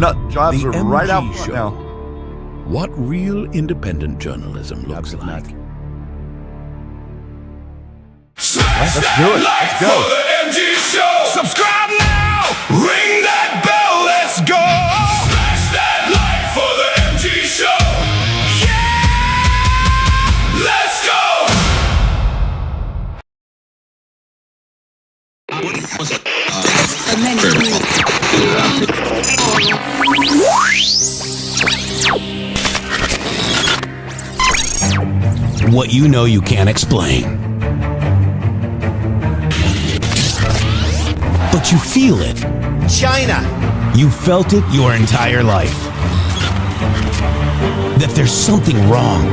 nut jobs The are right out MG front Show. now. What real independent journalism looks Jobs are like. nuts. Smash Let's that do it. like Let's go. for the MG Show. Subscribe now. Ring that bell. Let's go. Smash that like for the MG Show. Yeah. Let's go. What you know you can't explain. But you feel it. China. You felt it your entire life. That there's something wrong.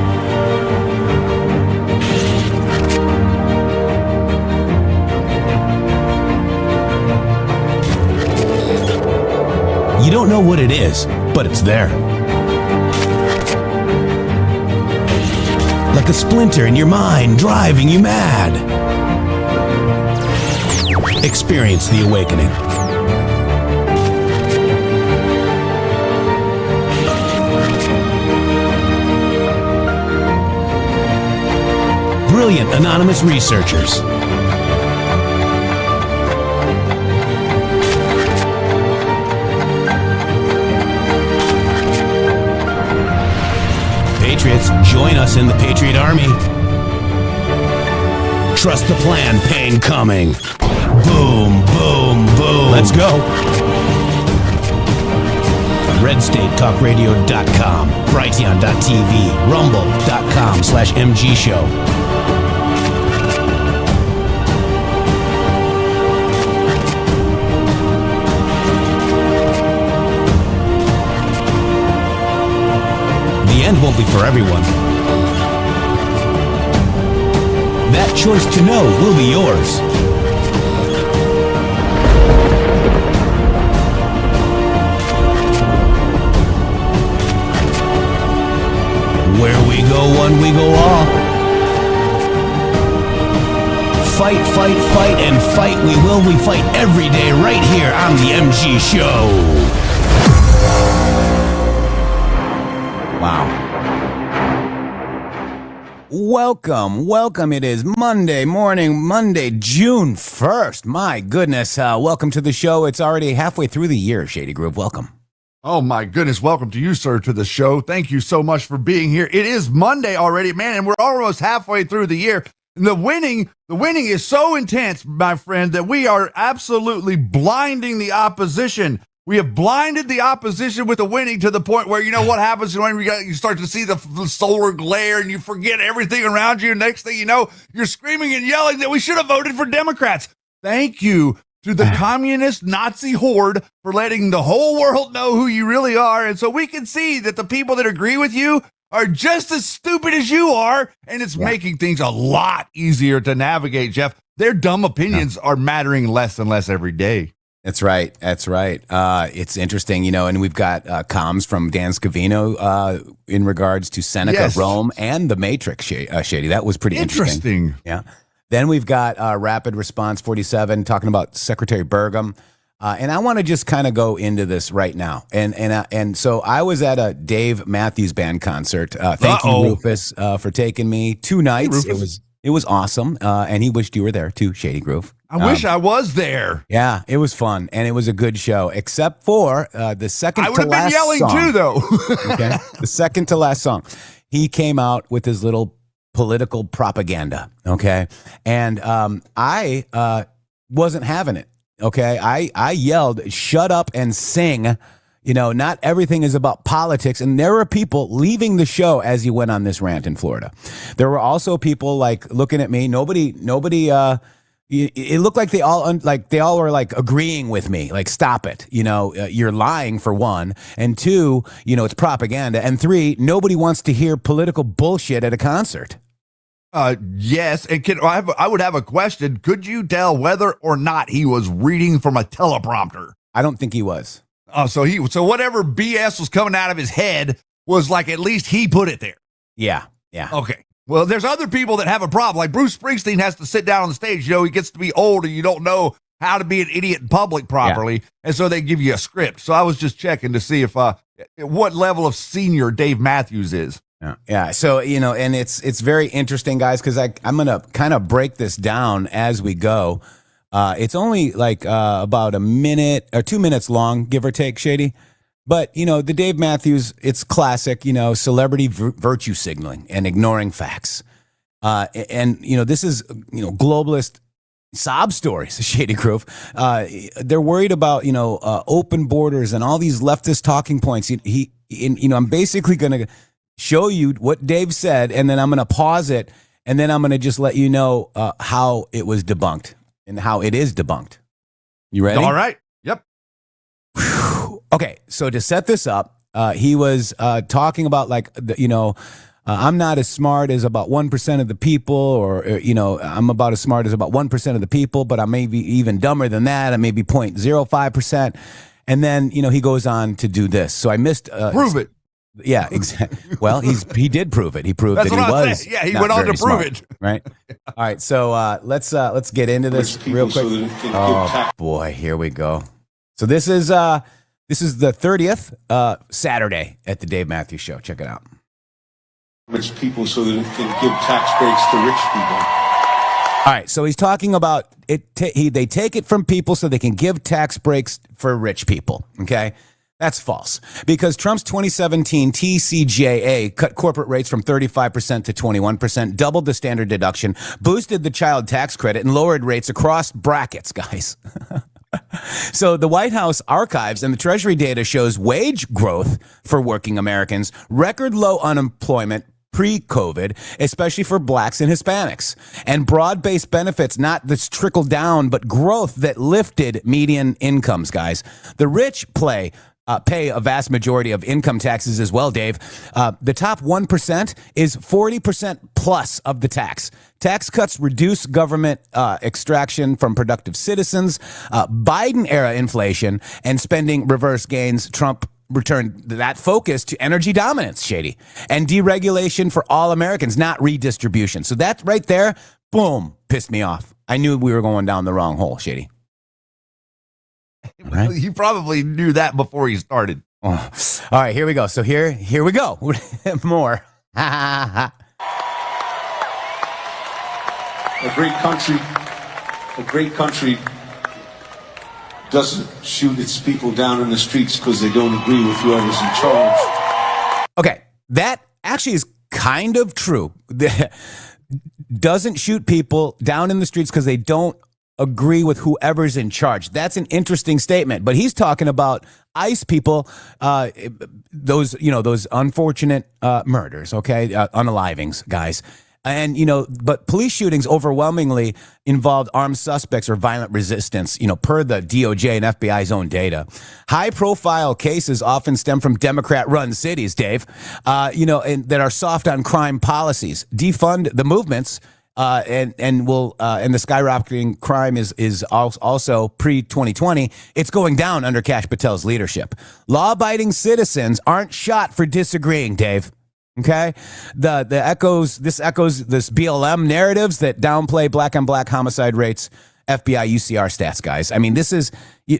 You don't know what it is, but it's there. Like a splinter in your mind, driving you mad. Experience the awakening. Brilliant anonymous researchers. Patriots, join us in the Patriot Army. Trust the plan, pain coming. Boom, boom, boom. Let's go. RedStateTalkRadio.com, Brighteon.tv, Rumble.com/MG Show. The end won't be for everyone. That choice to know will be yours. Where we go one, we go all. Fight, fight, fight, and fight we will. We fight every day right here on the MG Show. Wow. Welcome. It is Monday morning, Monday, June 1st. My goodness. Welcome to the show. It's already halfway through the year, Shady Group. Welcome. Oh my goodness, welcome to you, sir, to the show. Thank you so much for being here. It is Monday already, man, and we're almost halfway through the year. And the winning is so intense, my friend, that we are absolutely blinding the opposition. We have blinded the opposition with the winning to the point where, you know what happens when you start to see the solar glare and you forget everything around you. Next thing you know, you're screaming and yelling that we should have voted for Democrats. Thank you to the communist Nazi horde for letting the whole world know who you really are. And so we can see that the people that agree with you are just as stupid as you are. And it's making things a lot easier to navigate, Jeff. Their dumb opinions are mattering less and less every day. That's right. It's interesting, and we've got comms from Dan Scavino in regards to Seneca, Rome, and the Matrix, Shady. That was pretty interesting. Yeah. Then we've got Rapid Response 47 talking about Secretary Burgum. And I want to just kind of go into this right now. And so I was at a Dave Matthews Band concert. Thank you, Rufus, for taking me 2 nights. Hey, It was awesome. And he wished you were there too, Shady Groove. I wish I was there. Yeah, it was fun, and it was a good show, except for the second to last song. I would have been yelling too, though. Okay, the second to last song. He came out with his little political propaganda, okay? And I wasn't having it, okay? I yelled, shut up and sing. Not everything is about politics. And there were people leaving the show as he went on this rant in Florida. There were also people like looking at me. Nobody, it looked like they all were like agreeing with me, like, stop it. You're lying, for one. And two, it's propaganda. And three, nobody wants to hear political bullshit at a concert. Yes. And I would have a question. Could you tell whether or not he was reading from a teleprompter? I don't think he was. Oh, so whatever BS was coming out of his head was like, at least he put it there. Yeah. Okay. Well, there's other people that have a problem. Like Bruce Springsteen has to sit down on the stage. He gets to be old and you don't know how to be an idiot in public properly. And so they give you a script. So I was just checking to see if what level of senior Dave Matthews is. Yeah. So, and it's very interesting, guys, because I'm going to kind of break this down as we go. It's only like about a minute or 2 minutes long, give or take, Shady. But, the Dave Matthews, it's classic, celebrity virtue signaling and ignoring facts. And this is, globalist sob stories, Shady Groove. They're worried about, open borders and all these leftist talking points. I'm basically going to show you what Dave said, and then I'm going to pause it, and then I'm going to just let you know how it was debunked and how it is debunked. You ready? All right. Yep. Okay, so to set this up, he was talking about I'm not as smart as about 1% of the people, or I'm about as smart as about 1% of the people, but I may be even dumber than that. I may be 0.05%. And then, he goes on to do this. So I missed. Prove it. Yeah, exactly. Well, he did prove it. He proved That's that he was. saying. Yeah, he went on to prove it. Right. All right. So let's get into this real quick. Oh boy, here we go. So this is the 30th Saturday at the Dave Matthews Show. Check it out. Rich people so that it can give tax breaks to rich people. All right, so he's talking about it. They take it from people so they can give tax breaks for rich people. Okay, that's false, because Trump's 2017 TCJA cut corporate rates from 35% to 21%, doubled the standard deduction, boosted the child tax credit, and lowered rates across brackets, guys. So the White House archives and the Treasury data shows wage growth for working Americans, record low unemployment pre-COVID, especially for blacks and Hispanics, and broad-based benefits, not this trickle down, but growth that lifted median incomes, guys. The rich pay a vast majority of income taxes as well, Dave. The top 1% is 40% plus of the tax. Tax cuts reduce government extraction from productive citizens. Biden-era inflation and spending reverse gains. Trump returned that focus to energy dominance, Shady, and deregulation for all Americans, not redistribution. So that right there, boom, pissed me off. I knew we were going down the wrong hole, Shady. Right. You probably knew that before you started. Oh. All right, here we go. So here we go. More. A great country doesn't shoot its people down in the streets because they don't agree with whoever's in charge. Okay, that actually is kind of true. Doesn't shoot people down in the streets because they don't agree with whoever's in charge. That's an interesting statement, but he's talking about ICE people, those unfortunate murders, okay, unalivings, guys. And, but police shootings overwhelmingly involved armed suspects or violent resistance, per the DOJ and FBI's own data. High-profile cases often stem from Democrat-run cities, Dave, and that are soft on crime policies. Defund the movements, and the skyrocketing crime is also pre-2020. It's going down under Kash Patel's leadership. Law-abiding citizens aren't shot for disagreeing, Dave. Okay, this echoes this BLM narratives that downplay black on black homicide rates, FBI UCR stats, guys. I mean, this is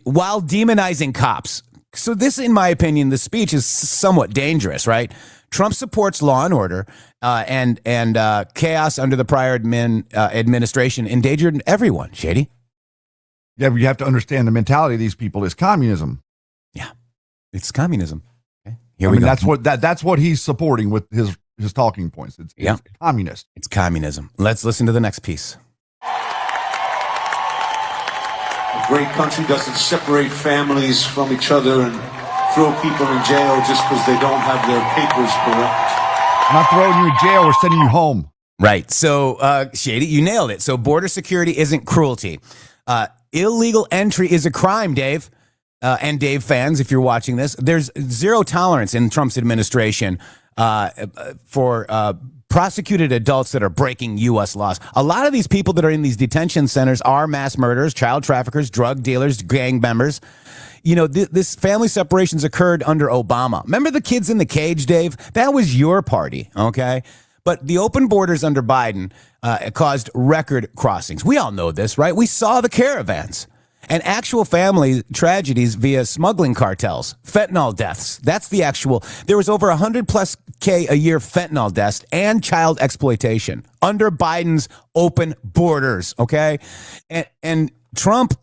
while demonizing cops. So this, in my opinion, the speech is somewhat dangerous, right? Trump supports law and order, and chaos under the prior administration endangered everyone. Shady. Yeah, but you have to understand the mentality of these people is communism. Yeah, it's communism. That's what he's supporting with his talking points. It's communist. It's communism. Let's listen to the next piece. A great country doesn't separate families from each other and throw people in jail just because they don't have their papers correct. I'm not throwing you in jail. We're sending you home. Right. So, Shady, you nailed it. So border security isn't cruelty. Illegal entry is a crime, Dave. And Dave fans, if you're watching this, there's zero tolerance in Trump's administration for prosecuted adults that are breaking U.S. laws. A lot of these people that are in these detention centers are mass murderers, child traffickers, drug dealers, gang members. This family separations occurred under Obama. Remember the kids in the cage, Dave? That was your party, okay? But the open borders under Biden caused record crossings. We all know this, right? We saw the caravans. and actual family tragedies via smuggling cartels, fentanyl deaths. That's the actual. There was over 100+ K a year fentanyl deaths and child exploitation under Biden's open borders. Okay, and Trump,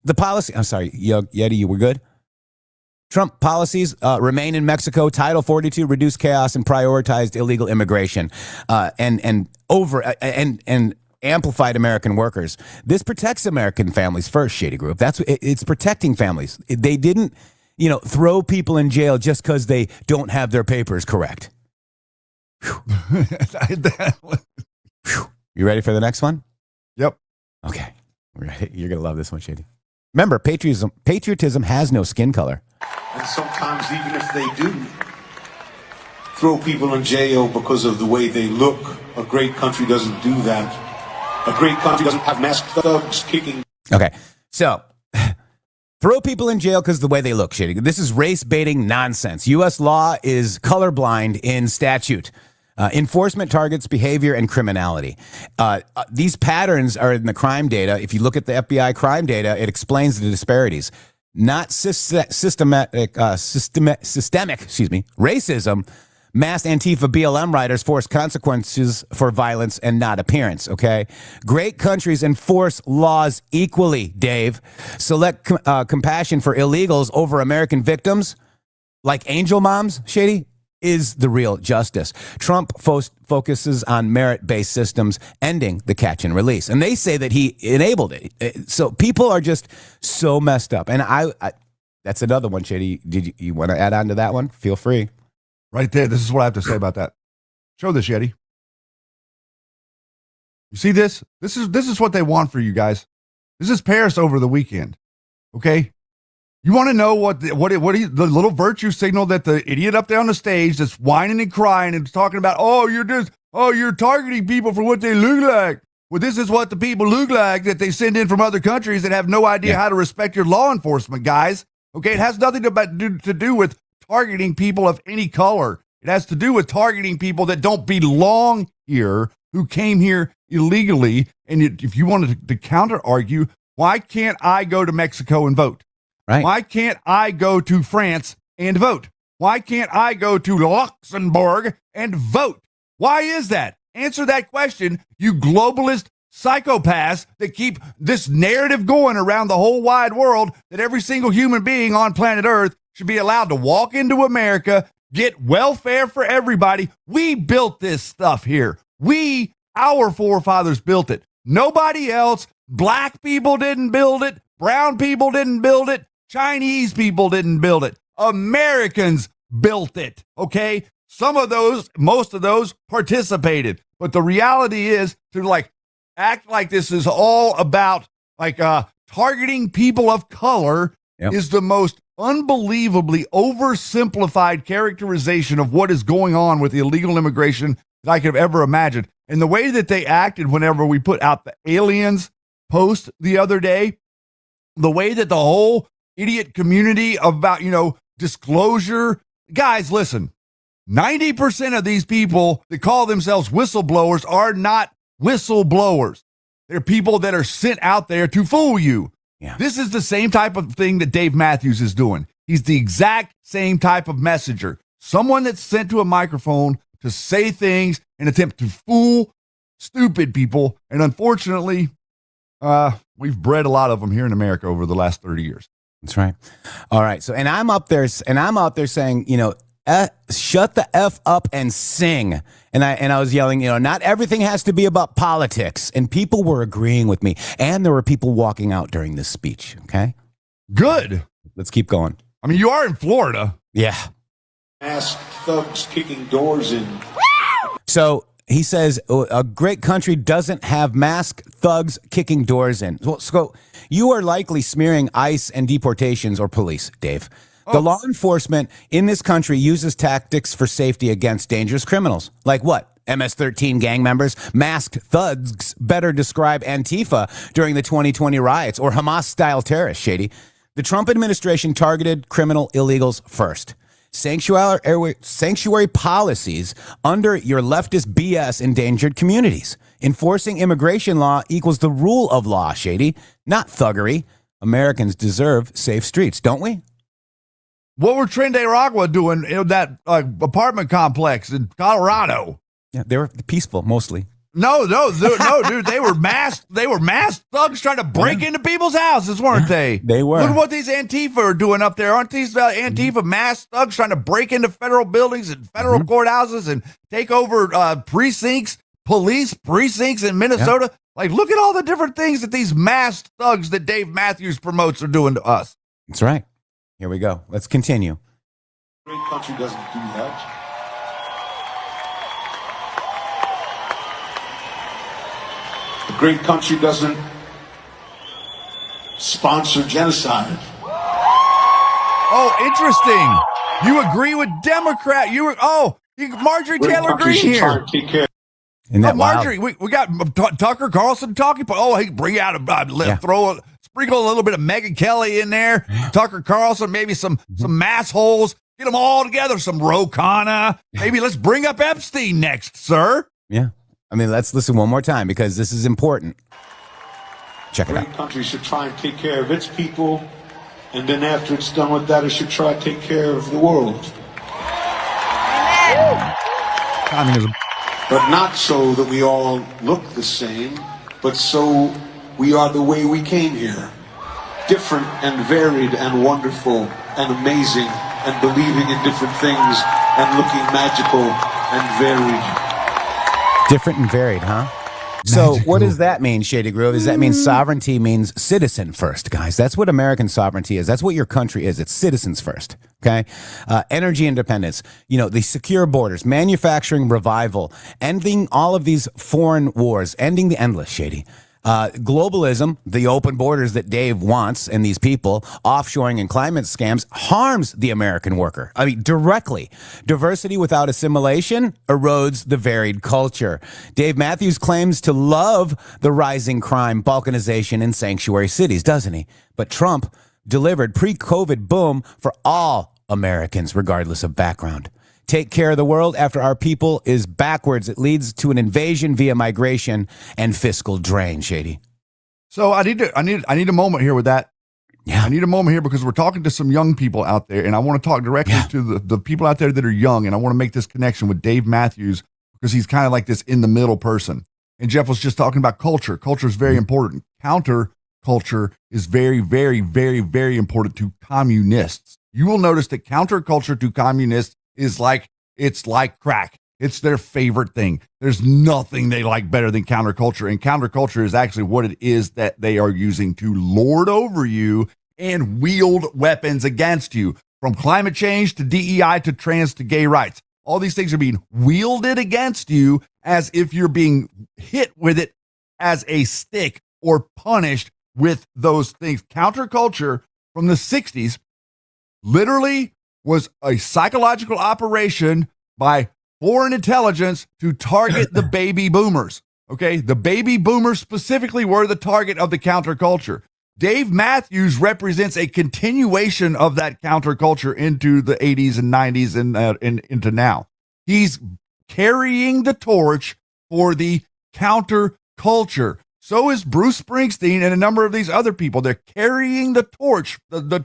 the policy. I'm sorry, Yeti, you were good. Trump policies remain in Mexico. Title 42 reduced chaos and prioritized illegal immigration, and amplified American workers. This protects American families first, Shady Group. It's protecting families. They didn't, throw people in jail just because they don't have their papers correct. You ready for the next one? Yep. Okay. You're gonna love this one, Shady. Remember, patriotism has no skin color. And sometimes, even if they do throw people in jail because of the way they look, a great country doesn't do that. A great country doesn't have masked thugs kicking. Okay, so throw people in jail because of the way they look, Shady. This is race-baiting nonsense. U.S. law is colorblind in statute. Enforcement targets behavior and criminality. These patterns are in the crime data. If you look at the FBI crime data, it explains the disparities. Not systemic, racism. Mass Antifa BLM riders force consequences for violence and not appearance, okay? Great countries enforce laws equally, Dave. Select compassion for illegals over American victims, like angel moms, Shady, is the real justice. Trump focuses on merit-based systems, ending the catch and release. And they say that he enabled it. So people are just so messed up. And I that's another one, Shady. Did you want to add on to that one? Feel free. Right there. This is what I have to say about that. Show this, Yeti. You see this? This is what they want for you guys. This is Paris over the weekend. Okay? You want to know what the little virtue signal that the idiot up there on the stage that's whining and crying and talking about, you're targeting people for what they look like. Well, this is what the people look like that they send in from other countries that have no idea how to respect your law enforcement, guys. Okay, it has nothing to do with targeting people of any color. It has to do with targeting people that don't belong here, who came here illegally. And if you wanted to counter argue, why can't I go to Mexico and vote? Right. Why can't I go to France and vote? Why can't I go to Luxembourg and vote? Why is that? Answer that question, you globalist psychopaths that keep this narrative going around the whole wide world that every single human being on planet Earth should be allowed to walk into America, get welfare for everybody. We built this stuff here. Our forefathers built it. Nobody else. Black people didn't build it. Brown people didn't build it. Chinese people didn't build it. Americans built it, okay? Most of those participated. But the reality is to act like this is all about targeting people of color is the most unbelievably oversimplified characterization of what is going on with illegal immigration that I could have ever imagined. And the way that they acted whenever we put out the aliens post the other day, the way that the whole idiot community about, disclosure. Guys, listen, 90% of these people that call themselves whistleblowers are not whistleblowers. They're people that are sent out there to fool you. Yeah. This is the same type of thing that Dave Matthews is doing. He's the exact same type of messenger. Someone that's sent to a microphone to say things and attempt to fool stupid people. And unfortunately, we've bred a lot of them here in America over the last 30 years. That's right. All right. So, and I'm out there saying, shut the F up and sing. And I was yelling, not everything has to be about politics. And people were agreeing with me. And there were people walking out during this speech. Okay. Good. Let's keep going. I mean, you are in Florida. Yeah. Masked thugs kicking doors in. So he says a great country doesn't have masked thugs kicking doors in. So you are likely smearing ICE and deportations or police, Dave. The law enforcement in this country uses tactics for safety against dangerous criminals. Like what? MS-13 gang members? Masked thugs better describe Antifa during the 2020 riots or Hamas-style terrorists, Shady. The Trump administration targeted criminal illegals first. Sanctuary policies under your leftist BS endangered communities. Enforcing immigration law equals the rule of law, Shady, not thuggery. Americans deserve safe streets, don't we? What were Tren de Aragua doing in that apartment complex in Colorado? Yeah, they were peaceful mostly. No, dude. They were masked thugs trying to break into people's houses, weren't they? They were. Look at what these Antifa are doing up there. Aren't these Antifa masked thugs trying to break into federal buildings and federal courthouses and take over police precincts in Minnesota? Yeah. Like, look at all the different things that these masked thugs that Dave Matthews promotes are doing to us. That's right. Here we go. Let's continue. Great country doesn't do that. A great country doesn't sponsor genocide. Oh, interesting. You agree with Democrat. Marjorie Great Taylor country Greene should try here. and take care. Isn't that Marjorie, wild? we got Tucker Carlson talking. Oh, he bring out sprinkle a little bit of Megyn Kelly in there. Tucker Carlson, maybe some mass holes. Get them all together. Some Ro Khanna. Maybe let's bring up Epstein next, sir. Yeah. I mean, let's listen one more time because this is important. Check A it out. great country should try and take care of its people, and then after it's done with that, it should try to take care of the world. Communism. But not so that we all look the same, but so we are the way we came here. Different and varied and wonderful and amazing and believing in different things and looking magical and varied. Different and varied, huh? So what does that mean, Shady Grove? Does that mean sovereignty means citizen first, guys? That's what American sovereignty is. That's what your country is. It's citizens first, okay? Energy independence, the secure borders, manufacturing revival, ending all of these foreign wars, ending the endless, Shady. Globalism, the open borders that Dave wants and these people, offshoring and climate scams, harms the American worker. I mean, directly. Diversity without assimilation erodes the varied culture. Dave Matthews claims to love the rising crime, balkanization, and sanctuary cities, doesn't he? But Trump delivered pre-COVID boom for all Americans, regardless of background. Take care of the world after our people is backwards. It leads to an invasion via migration and fiscal drain, Shady. So I need a moment here with that. Yeah. I need a moment here because we're talking to some young people out there, and I want to talk directly to the people out there that are young, and I want to make this connection with Dave Matthews because he's kind of like this in the middle person. And Jeff was just talking about culture. Culture is very important. Counter culture is very, very, very, very important to communists. You will notice that counterculture to communists is like crack. It's their favorite thing. There's nothing they like better than counterculture. And counterculture is actually what it is that they are using to lord over you and wield weapons against you. From climate change to DEI to trans to gay rights. All these things are being wielded against you as if you're being hit with it as a stick or punished with those things. Counterculture from the 60s literally was a psychological operation by foreign intelligence to target the baby boomers. Okay, the baby boomers specifically were the target of the counterculture. Dave Matthews represents a continuation of that counterculture into the 80s and 90s and into now. He's carrying the torch for the counterculture. So is Bruce Springsteen and a number of these other people. They're carrying the torch, the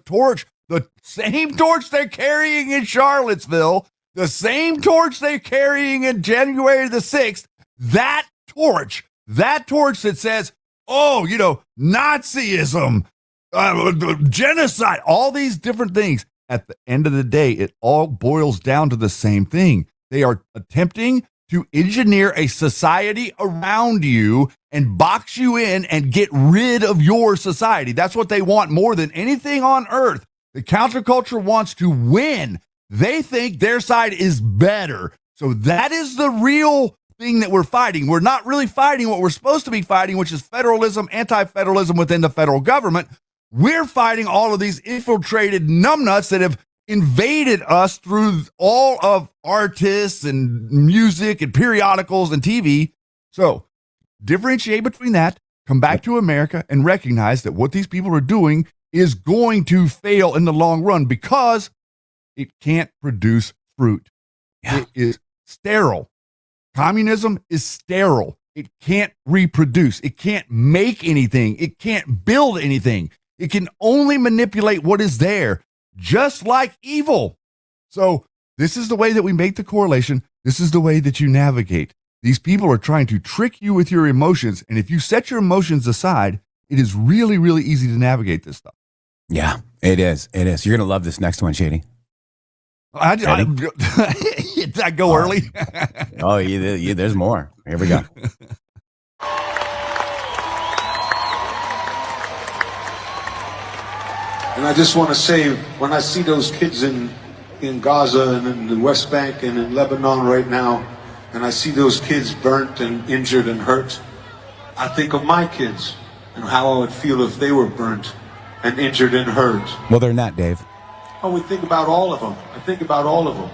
same torch they're carrying in Charlottesville, the same torch they're carrying in January the 6th, that torch that says, Nazism, genocide, all these different things. At the end of the day, it all boils down to the same thing. They are attempting to engineer a society around you and box you in and get rid of your society. That's what they want more than anything on earth. The counterculture wants to win. They think their side is better. So that is the real thing that we're fighting. We're not really fighting what we're supposed to be fighting, which is federalism, anti-federalism within the federal government. We're fighting all of these infiltrated numbnuts that have invaded us through all of artists and music and periodicals and TV. So differentiate between that, come back to America and recognize that what these people are doing is going to fail in the long run because it can't produce fruit. Yeah. It is sterile. Communism is sterile. It can't reproduce. It can't make anything. It can't build anything. It can only manipulate what is there, just like evil. So this is the way that we make the correlation. This is the way that you navigate. These people are trying to trick you with your emotions. And if you set your emotions aside, it is really, really easy to navigate this stuff. Yeah, it is. It is. You're going to love this next one, Shady. Did I go early? Oh, there's more. Here we go. And I just want to say, when I see those kids in Gaza and in the West Bank and in Lebanon right now, and I see those kids burnt and injured and hurt, I think of my kids and how I would feel if they were burnt and injured and hurt. Well, they're not, Dave. I would think about all of them. I think about all of them.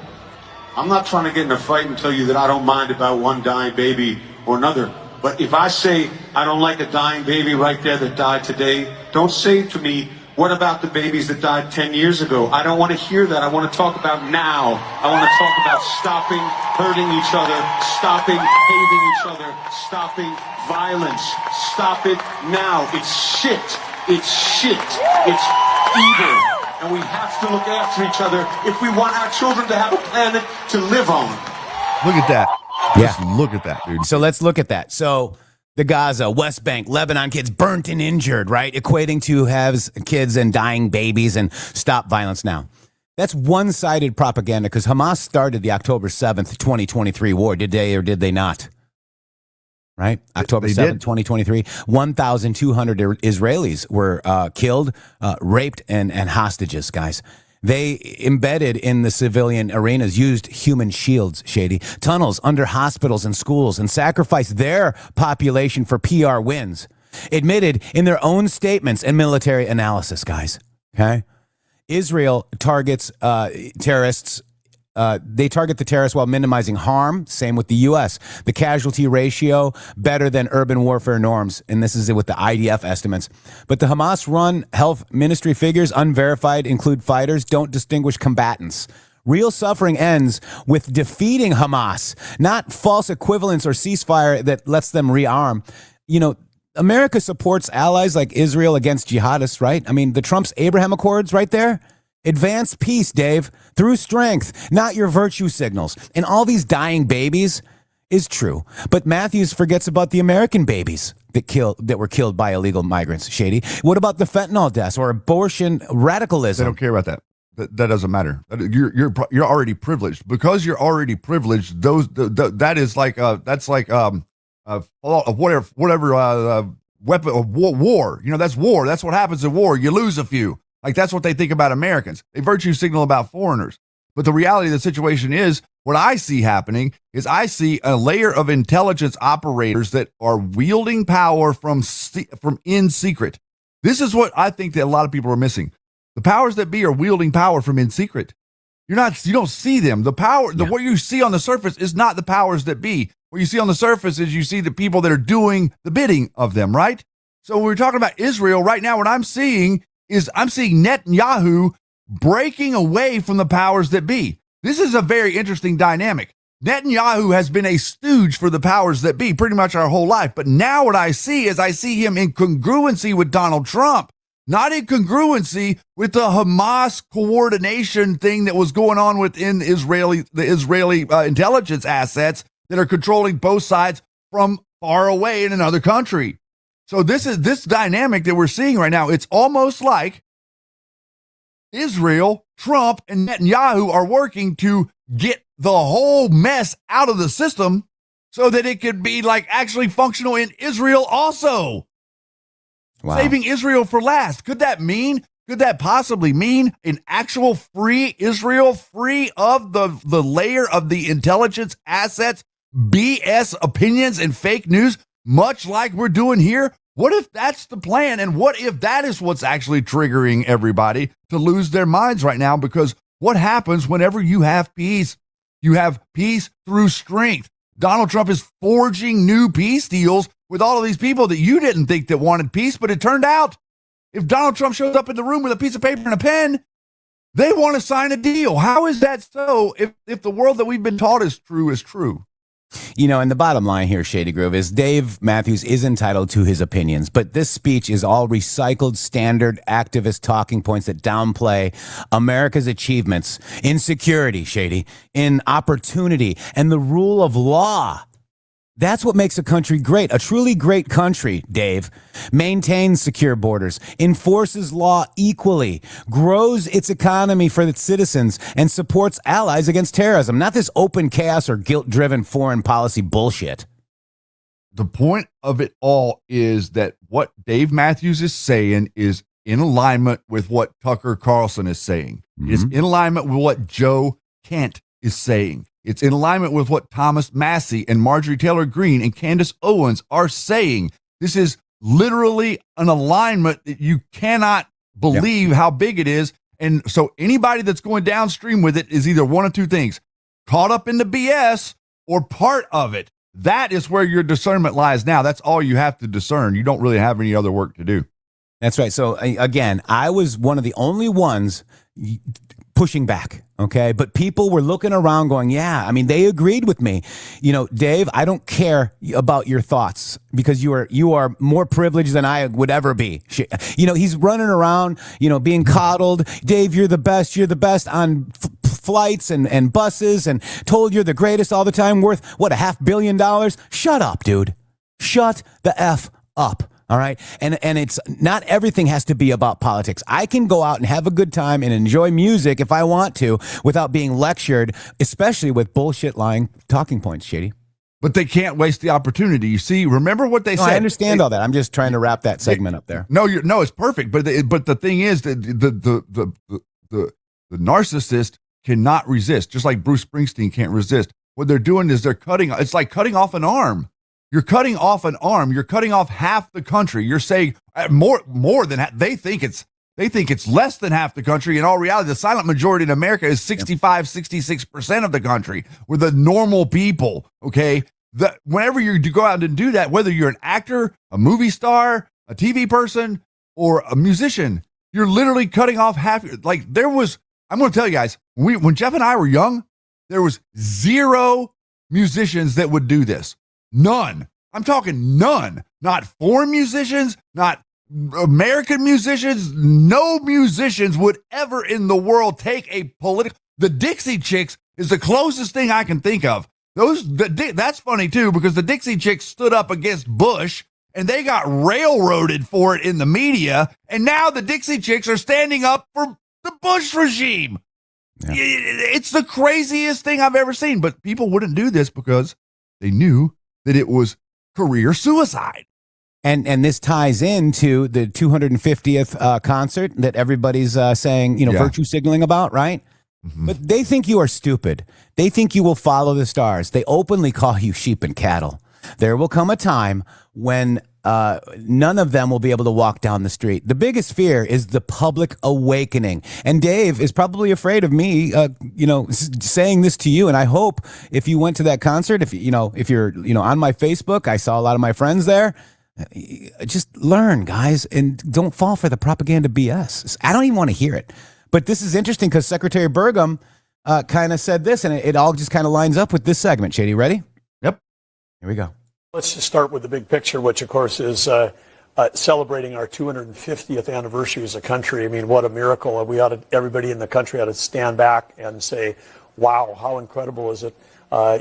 I'm not trying to get in a fight and tell you that I don't mind about one dying baby or another. But if I say I don't like a dying baby right there that died today, don't say to me, what about the babies that died 10 years ago? I don't want to hear that. I want to talk about now. I want to talk about stopping hurting each other, stopping hating each other, stopping violence. Stop it now. It's shit. It's shit. It's evil. And we have to look after each other if we want our children to have a planet to live on. Look at that. Yeah. Just look at that, dude. So let's look at that. So the Gaza, West Bank, Lebanon kids burnt and injured, right? Equating to have kids and dying babies and stop violence now. That's one-sided propaganda because Hamas started the October 7th, 2023 war. Did they or did they not? Right? October 7th, 2023. 1,200 Israelis were killed, raped, and hostages, guys. They embedded in the civilian arenas, used human shields, Shady, tunnels under hospitals and schools, and sacrificed their population for PR wins. Admitted in their own statements and military analysis, guys. Okay? Israel targets terrorists. They target the terrorists while minimizing harm. Same with the U.S. The casualty ratio better than urban warfare norms, and this is with the IDF estimates. But the Hamas-run health ministry figures, unverified, include fighters, don't distinguish combatants. Real suffering ends with defeating Hamas, not false equivalence or ceasefire that lets them rearm. You know, America supports allies like Israel against jihadists, right? I mean, the Trump's Abraham Accords right there. Advance peace, Dave, through strength, not your virtue signals. And all these dying babies is true. But Matthews forgets about the American babies that were killed by illegal migrants, Shady. What about the fentanyl deaths or abortion radicalism? They don't care about that. That doesn't matter. You're already privileged. Because you're already privileged, that is like that's like whatever weapon of war. You know, that's war. That's what happens in war. You lose a few. Like, that's what they think about Americans. They virtue signal about foreigners. But the reality of the situation is, what I see happening is I see a layer of intelligence operators that are wielding power from in secret. This is what I think that a lot of people are missing. The powers that be are wielding power from in secret. You don't see them. The power, what you see on the surface is not the powers that be. What you see on the surface is you see the people that are doing the bidding of them, right? So when we're talking about Israel right now, what I'm seeing Netanyahu breaking away from the powers that be. This is a very interesting dynamic. Netanyahu has been a stooge for the powers that be pretty much our whole life. But now what I see him in congruency with Donald Trump, not in congruency with the Hamas coordination thing that was going on within the Israeli intelligence assets that are controlling both sides from far away in another country. So this dynamic that we're seeing right now. It's almost like Israel, Trump, and Netanyahu are working to get the whole mess out of the system so that it could be like actually functional in Israel also. Wow. Saving Israel for last. Could that possibly mean an actual free Israel, free of the layer of the intelligence assets, BS opinions, and fake news? Much like we're doing here. What if that's the plan? And what if that is what's actually triggering everybody to lose their minds right now? Because what happens whenever you have peace? You have peace through strength. Donald Trump is forging new peace deals with all of these people that you didn't think that wanted peace, but it turned out if Donald Trump shows up in the room with a piece of paper and a pen, they want to sign a deal. How is that so if the world that we've been taught is true is true? And the bottom line here, Shady Groove, is Dave Matthews is entitled to his opinions, but this speech is all recycled standard activist talking points that downplay America's achievements in security, Shady, in opportunity, and the rule of law. That's what makes a country great. A truly great country, Dave, maintains secure borders, enforces law equally, grows its economy for its citizens, and supports allies against terrorism. Not this open chaos or guilt-driven foreign policy bullshit. The point of it all is that what Dave Matthews is saying is in alignment with what Tucker Carlson is saying. Mm-hmm. It's in alignment with what Joe Kent is saying. It's in alignment with what Thomas Massey and Marjorie Taylor Greene and Candace Owens are saying. This is literally an alignment that you cannot believe how big it is. And so anybody that's going downstream with it is either one of two things: caught up in the BS or part of it. That is where your discernment lies now. That's all you have to discern. You don't really have any other work to do. That's right. So again, I was one of the only ones pushing back. Okay. But people were looking around going, yeah, I mean, they agreed with me. Dave, I don't care about your thoughts because you are more privileged than I would ever be. He's running around, being coddled. Dave, you're the best. You're the best on flights and buses, and told you're the greatest all the time, worth what, $500 million? Shut up, dude. Shut the F up. All right. And it's not everything has to be about politics. I can go out and have a good time and enjoy music if I want to without being lectured, especially with bullshit lying talking points, Shady. But they can't waste the opportunity. You see, remember what they said. I understand all that. I'm just trying to wrap that segment up there. No, it's perfect. But the thing is that the narcissist cannot resist, just like Bruce Springsteen can't resist. What they're doing is it's like cutting off an arm. You're cutting off an arm. You're cutting off half the country. You're saying more than they think it's less than half the country. In all reality, the silent majority in America is 66% of the country. We're the normal people. Okay. Whenever you go out and do that, whether you're an actor, a movie star, a TV person, or a musician, you're literally cutting off half. Like I'm going to tell you guys, when Jeff and I were young, there was 0 musicians that would do this. None. I'm talking none. Not foreign musicians, not American musicians. No musicians would ever in the world take a political. The Dixie Chicks is the closest thing I can think of. That's funny too, because the Dixie Chicks stood up against Bush and they got railroaded for it in the media. And now the Dixie Chicks are standing up for the Bush regime. Yeah. It's the craziest thing I've ever seen. But people wouldn't do this because they knew that it was career suicide. And this ties into the 250th concert that everybody's saying, virtue signaling about, right? Mm-hmm. But they think you are stupid. They think you will follow the stars. They openly call you sheep and cattle. There will come a time when none of them will be able to walk down the street. The biggest fear is the public awakening. And Dave is probably afraid of me, saying this to you. And I hope if you went to that concert, if you're on my Facebook, I saw a lot of my friends there. Just learn, guys, and don't fall for the propaganda BS. I don't even want to hear it. But this is interesting because Secretary Burgum kind of said this, and it all just kind of lines up with this segment. Shady, ready? Yep. Here we go. Let's just start with the big picture, which, of course, is celebrating our 250th anniversary as a country. I mean, what a miracle. Everybody in the country ought to stand back and say, wow, how incredible is it?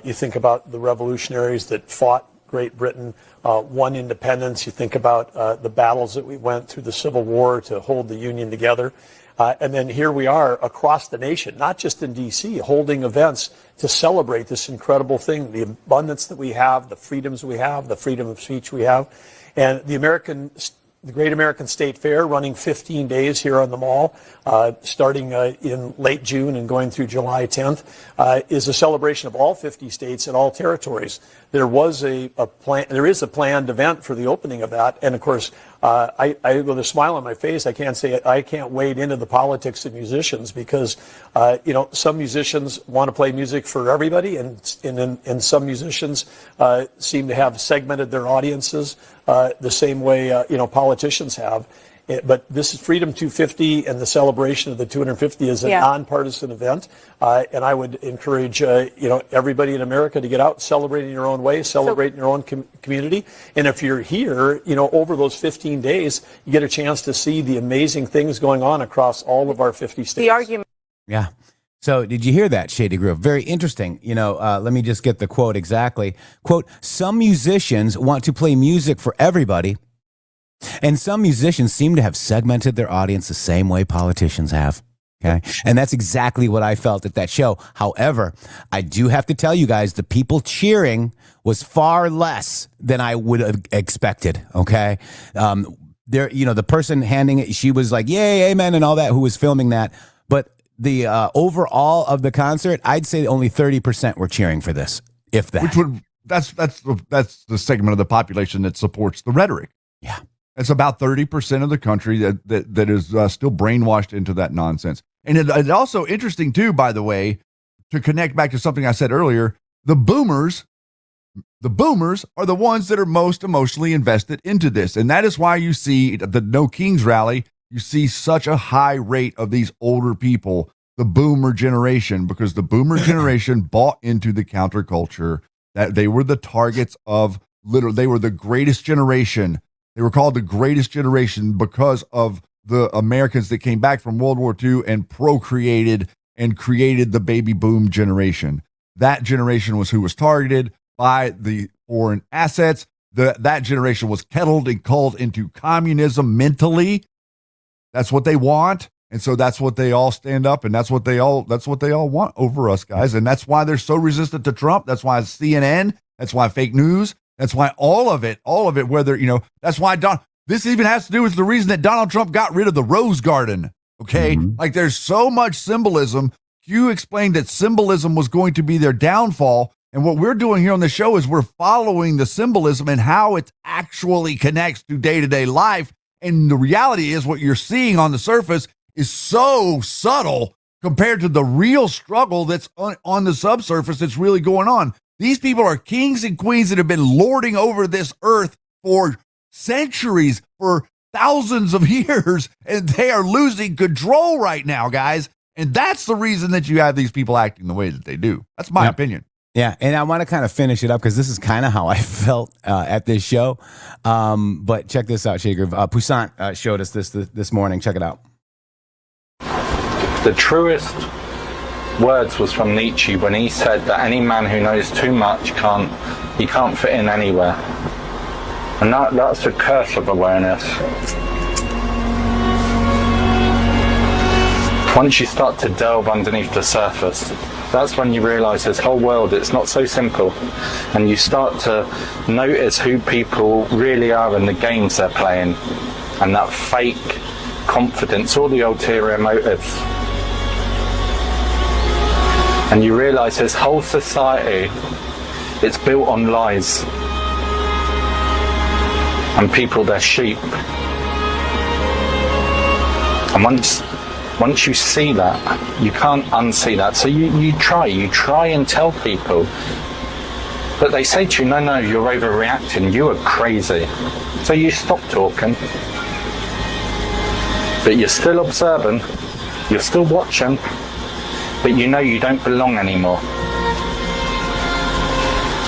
You think about the revolutionaries that fought Great Britain, won independence. You think about the battles that we went through the Civil War to hold the Union together. And then here we are across the nation, not just in D.C., holding events to celebrate this incredible thing, the abundance that we have, the freedoms we have, the freedom of speech we have. And the Great American State Fair running 15 days here on the Mall, starting in late June and going through July 10th, is a celebration of all 50 states and all territories. There is a planned event for the opening of that. And of course, I with a smile on my face, I can't wade into the politics of musicians because, some musicians want to play music for everybody, and some musicians seem to have segmented their audiences the same way, politicians have. But this is Freedom 250, and the celebration of the 250 is a nonpartisan event. And I would encourage everybody in America to get out, celebrate in your own way, celebrate in your own community. And if you're here, over those 15 days, you get a chance to see the amazing things going on across all of our 50 states. The argument. Yeah. So did you hear that, Shady Groove? Very interesting. Let me just get the quote exactly. Quote, some musicians want to play music for everybody, and some musicians seem to have segmented their audience the same way politicians have. Okay. And that's exactly what I felt at that show. However, I do have to tell you guys, the people cheering was far less than I would have expected. Okay. The person handing it, she was like, yay, amen, and all that, who was filming that. But the overall of the concert, I'd say only 30% were cheering for this, if that. That's the segment of the population that supports the rhetoric. Yeah. It's about 30% of the country that is still brainwashed into that nonsense. And it's also interesting, too, by the way, to connect back to something I said earlier, the boomers are the ones that are most emotionally invested into this. And that is why you see at the No Kings rally, you see such a high rate of these older people, the boomer generation, because the boomer generation bought into the counterculture, that they were the targets of they were the greatest generation. They were called the greatest generation because of the Americans that came back from World War II and procreated and created the baby boom generation. That generation was who was targeted by the foreign assets. That generation was kettled and culled into communism mentally. That's what they want. And so that's what they all stand up, and that's what they all want over us, guys. And that's why they're so resistant to Trump. That's why CNN, that's why fake news, that's why all of it, whether, that's why this even has to do with the reason that Donald Trump got rid of the Rose Garden. Okay. Mm-hmm. Like there's so much symbolism. Q explained that symbolism was going to be their downfall. And what we're doing here on the show is we're following the symbolism and how it actually connects to day-to-day life. And the reality is what you're seeing on the surface is so subtle compared to the real struggle that's on the subsurface that's really going on. These people are kings and queens that have been lording over this earth for centuries, for thousands of years, and they are losing control right now, guys. And that's the reason that you have these people acting the way that they do. That's my opinion. Yeah, and I want to kind of finish it up because this is kind of how I felt at this show. But check this out, Shaker. Poussant showed us this morning. Check it out. The truest words was from Nietzsche when he said that any man who knows too much can't fit in anywhere. And that's a curse of awareness. Once you start to delve underneath the surface, that's when you realize this whole world, it's not so simple. And you start to notice who people really are and the games they're playing. And that fake confidence, all the ulterior motives. And you realize this whole society, it's built on lies. And people, they're sheep. And once you see that, you can't unsee that. So you try and tell people. But they say to you, no, you're overreacting, you are crazy. So you stop talking. But you're still observing, you're still watching, but you know you don't belong anymore.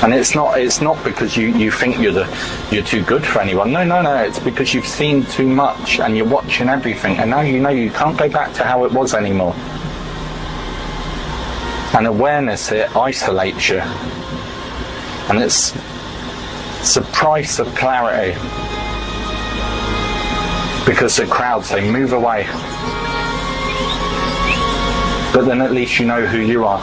And it's not because you think you're too good for anyone. No, it's because you've seen too much and you're watching everything, and now you know you can't go back to how it was anymore. And awareness, it isolates you. And it's the price of clarity. Because the crowds, they move away. But then at least you know who you are.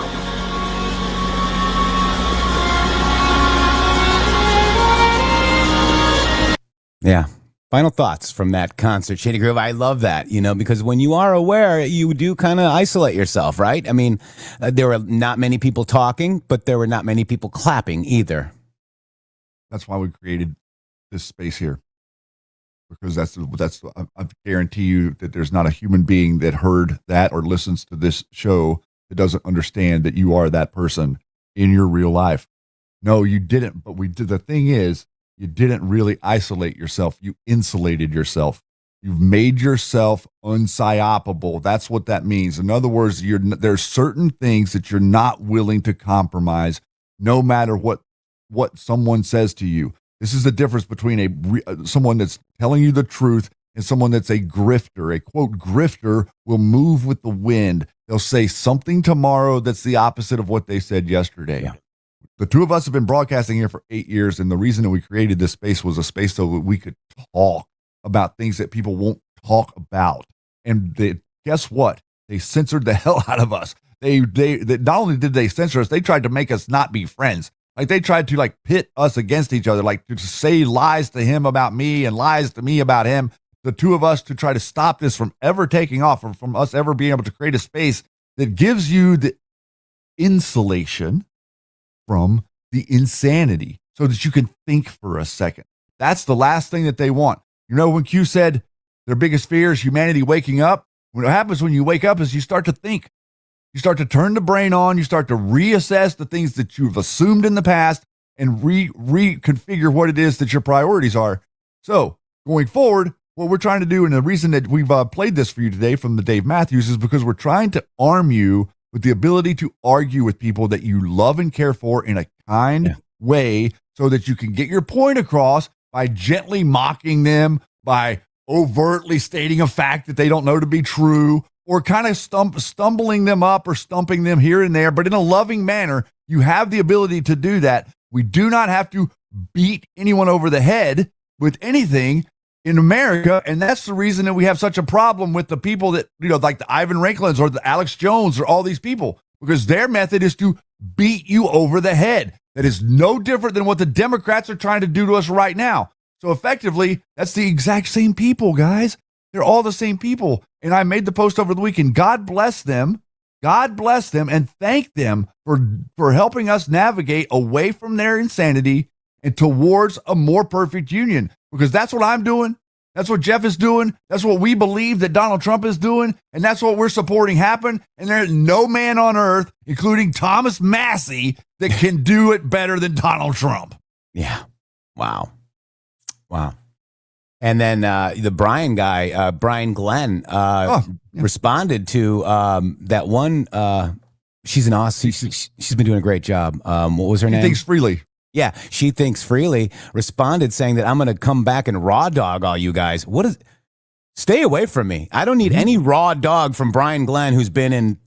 Yeah. Final thoughts from that concert, Shady Groove. I love that, because when you are aware, you do kind of isolate yourself, right? I mean, there were not many people talking, but there were not many people clapping either. That's why we created this space here. Because I guarantee you that there's not a human being that heard that or listens to this show that doesn't understand that you are that person in your real life. No, you didn't. But we did. The thing is, you didn't really isolate yourself. You insulated yourself. You've made yourself unpsyopable. That's what that means. In other words, there's certain things that you're not willing to compromise, no matter what someone says to you. This is the difference between someone that's telling you the truth and someone that's a grifter. A quote grifter will move with the wind. They'll say something tomorrow that's the opposite of what they said yesterday. Yeah. The two of us have been broadcasting here for 8 years, and the reason that we created this space was a space so that we could talk about things that people won't talk about. And guess what? They censored the hell out of us. They not only did they censor us, they tried to make us not be friends. Like they tried to pit us against each other, like to say lies to him about me and lies to me about him. The two of us to try to stop this from ever taking off, or from us ever being able to create a space that gives you the insulation from the insanity so that you can think for a second. That's the last thing that they want. You know, when Q said their biggest fear is humanity waking up, what happens when you wake up is you start to think. You start to turn the brain on. You start to reassess the things that you've assumed in the past and reconfigure what it is that your priorities are. So going forward, what we're trying to do, and the reason that we've played this for you today from the Dave Matthews, is because we're trying to arm you with the ability to argue with people that you love and care for in a kind way, so that you can get your point across by gently mocking them, by overtly stating a fact that they don't know to be true, or kind of stumbling them up or stumping them here and there, but in a loving manner. You have the ability to do that. We do not have to beat anyone over the head with anything in America, and that's the reason that we have such a problem with the people that, like the Ivan Ranklins or the Alex Jones or all these people, because their method is to beat you over the head. That is no different than what the Democrats are trying to do to us right now. So effectively, that's the exact same people, guys. They're all the same people. And I made the post over the weekend. God bless them. God bless them, and thank them for helping us navigate away from their insanity and towards a more perfect union. Because that's what I'm doing. That's what Jeff is doing. That's what we believe that Donald Trump is doing. And that's what we're supporting happen. And there's no man on earth, including Thomas Massey, that can do it better than Donald Trump. Yeah. Wow. And then the Brian guy, Brian Glenn, responded to that one. She's an awesome. She's been doing a great job. What was her name? He thinks freely. Yeah, she thinks freely. Responded saying that I'm going to come back and raw dog all you guys. Stay away from me. I don't need any raw dog from Brian Glenn, who's been in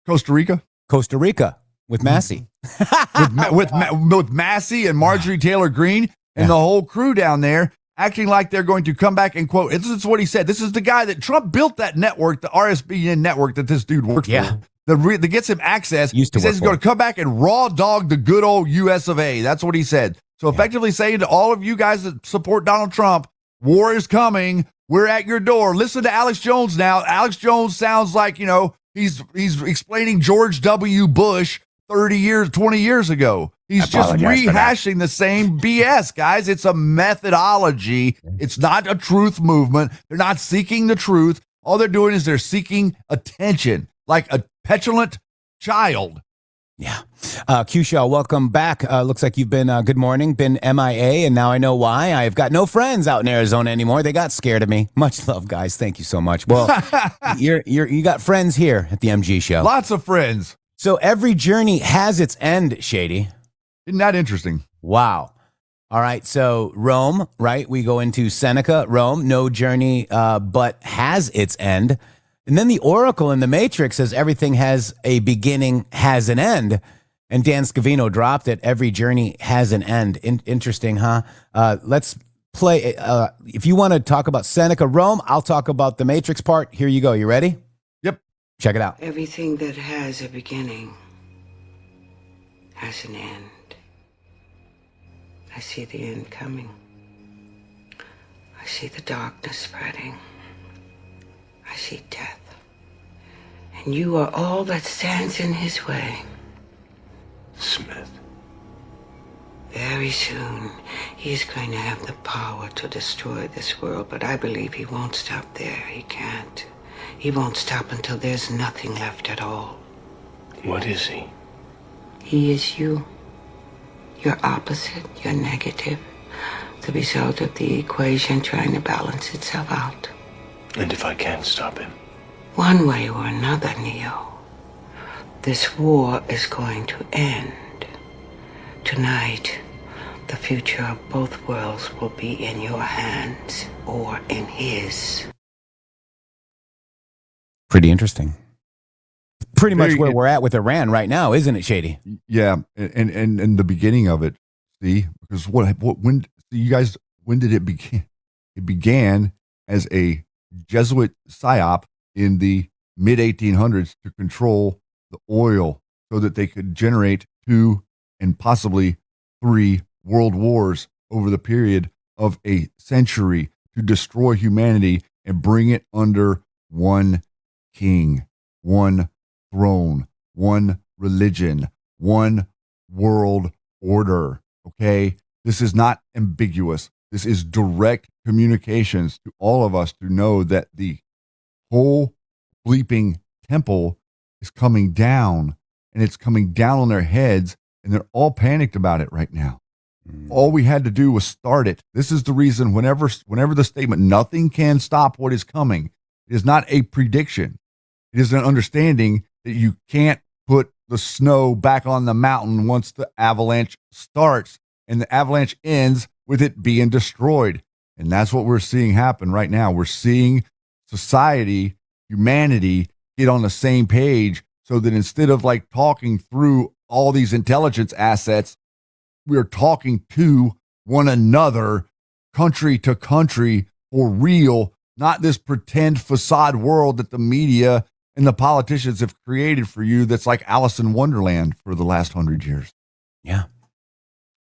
Costa Rica with Massey, with Massey and Marjorie Taylor Greene and the whole crew down there, acting like they're going to come back and quote. This is what he said. This is the guy that Trump built that network, the RSBN network that this dude worked for. That gets him access. He says he's going to come back and raw dog the good old US of A. That's what he said. So effectively saying to all of you guys that support Donald Trump, war is coming. We're at your door. Listen to Alex Jones now. Alex Jones sounds like, he's explaining George W. Bush 20 years ago. He's just rehashing the same BS, guys. It's a methodology. It's not a truth movement. They're not seeking the truth. All they're doing is they're seeking attention, like a petulant child. Yeah. Q-Shaw, welcome back. Looks like you've been, good morning, been MIA, and now I know why. I've got no friends out in Arizona anymore. They got scared of me. Much love, guys. Thank you so much. Well, you got friends here at the MG Show. Lots of friends. So every journey has its end, Shady. Isn't that interesting? Wow. All right. So Rome, right? We go into Seneca, Rome, no journey, but has its end. And then the Oracle in the Matrix says everything has a beginning, has an end. And Dan Scavino dropped it. Every journey has an end. Interesting, huh? Let's play. If you want to talk about Seneca, Rome, I'll talk about the Matrix part. Here you go. You ready? Yep. Check it out. Everything that has a beginning has an end. I see the end coming. I see the darkness spreading. I see death. And you are all that stands in his way. Smith. Very soon, he is going to have the power to destroy this world, but I believe he won't stop there. He can't. He won't stop until there's nothing left at all. What is he? He is you. Your opposite, your negative. the result of the equation trying to balance itself out. And if I can stop him? One way or another, Neo, this war is going to end. Tonight, the future of both worlds will be in your hands or in his. Pretty interesting. Pretty much where we're at with Iran right now, isn't it, Shady? Yeah, and the beginning of it, see, because when you guys, when did it begin? It began as a Jesuit psyop in the mid 1800s to control the oil so that they could generate 2 and possibly 3 world wars over the period of a century to destroy humanity and bring it under one king, one throne, one religion, one world order. Okay? This is not ambiguous. This is direct communications to all of us to know that the whole bleeping temple is coming down, and it's coming down on their heads, and they're all panicked about it right now. All we had to do was start it. This is the reason whenever the statement, nothing can stop what is coming, it is not a prediction. It is an understanding that you can't put the snow back on the mountain once the avalanche starts, and the avalanche ends with it being destroyed. And that's what we're seeing happen right now. We're seeing society, humanity get on the same page so that instead of like talking through all these intelligence assets, we're talking to one another, country to country, for real, not this pretend facade world that the media and the politicians have created for you that's like Alice in Wonderland for the last 100 years. Yeah.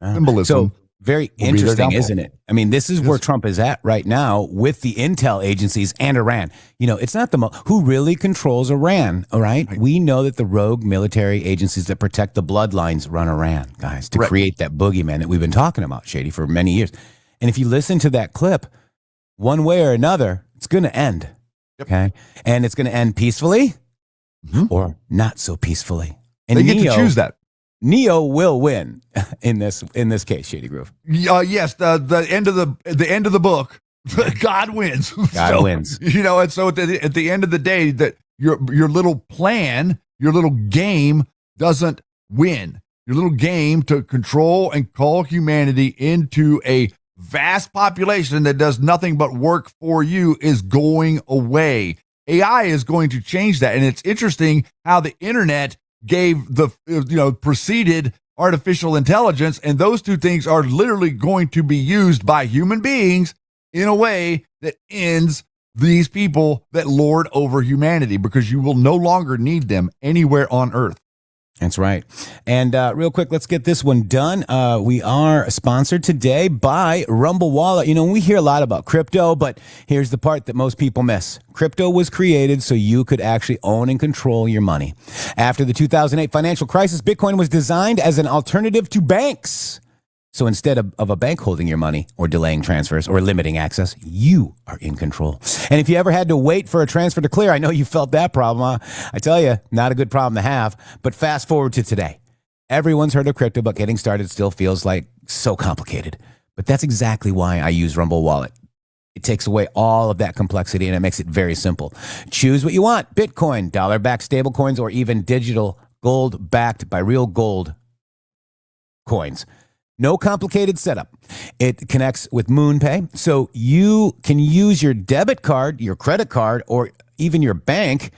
Symbolism. So very interesting, isn't it? I mean, this is where Trump is at right now with the intel agencies and Iran. You know, it's not who really controls Iran, all right? We know that the rogue military agencies that protect the bloodlines run Iran, guys, to create that boogeyman that we've been talking about, Shady, for many years. And if you listen to that clip, one way or another, it's going to end, okay? And it's going to end peacefully or not so peacefully. And they get to choose that. Neo will win in this case, Shady Groove. Yes, the end of the book, God wins. God wins. You know, and so at the end of the day, that your little plan, your little game doesn't win. Your little game to control and call humanity into a vast population that does nothing but work for you is going away. AI is going to change that, and it's interesting how the internet gave preceded artificial intelligence, and those two things are literally going to be used by human beings in a way that ends these people that lord over humanity, because you will no longer need them anywhere on earth. That's right. And real quick, let's get this one done. We are sponsored today by Rumble Wallet. You know, we hear a lot about crypto, but here's the part that most people miss. Crypto was created so you could actually own and control your money. After the 2008 financial crisis, Bitcoin was designed as an alternative to banks. So instead of a bank holding your money or delaying transfers or limiting access, you are in control. And if you ever had to wait for a transfer to clear, I know you felt that problem. I tell you, not a good problem to have. But fast forward to today. Everyone's heard of crypto, but getting started still feels like so complicated. But that's exactly why I use Rumble Wallet. It takes away all of that complexity and it makes it very simple. Choose what you want: Bitcoin, dollar-backed stablecoins, or even digital gold backed by real gold coins. No complicated setup. It connects with MoonPay, so you can use your debit card, your credit card, or even your bank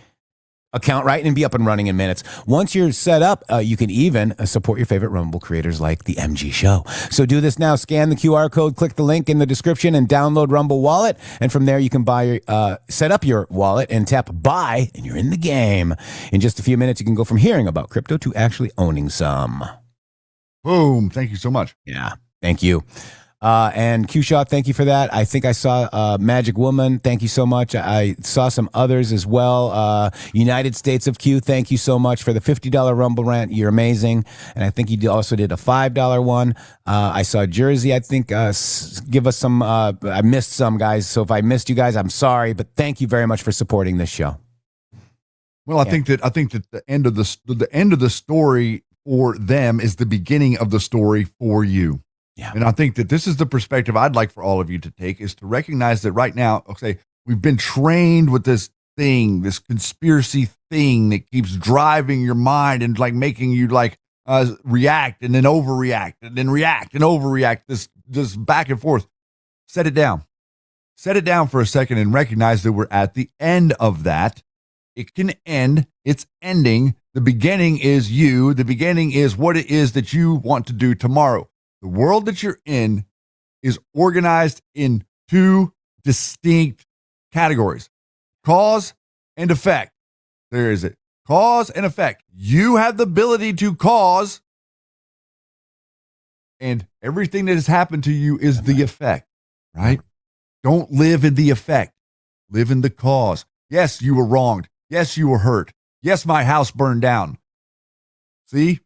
account, right, and be up and running in minutes. Once you're set up, you can even support your favorite Rumble creators like the MG Show. So do this now. Scan the QR code, click the link in the description, and download Rumble Wallet. And from there, you can set up your wallet and tap buy, and you're in the game. In just a few minutes, you can go from hearing about crypto to actually owning some. Boom. Thank you so much. Yeah. Thank you. And Q-Shot, thank you for that. I think I saw Magic Woman. Thank you so much. I saw some others as well. United States of Q, thank you so much for the $50 Rumble rant. You're amazing. And I think you also did a $5 one. I saw Jersey, I think, give us some. I missed some, guys. So if I missed you guys, I'm sorry. But thank you very much for supporting this show. Well, I think that the end of the story for them is the beginning of the story for you. Yeah. And I think that this is the perspective I'd like for all of you to take, is to recognize that right now, okay, we've been trained with this thing, this conspiracy thing that keeps driving your mind and like making you like react and then overreact and then react and overreact, this back and forth. Set it down. Set it down for a second and recognize that we're at the end of that. It can end. It's ending. The beginning is you. The beginning is what it is that you want to do tomorrow. The world that you're in is organized in two distinct categories: cause and effect. There is it. Cause and effect. You have the ability to cause, and everything that has happened to you is the effect, right? Don't live in the effect. Live in the cause. Yes, you were wronged. Yes, you were hurt. Yes, my house burned down. See?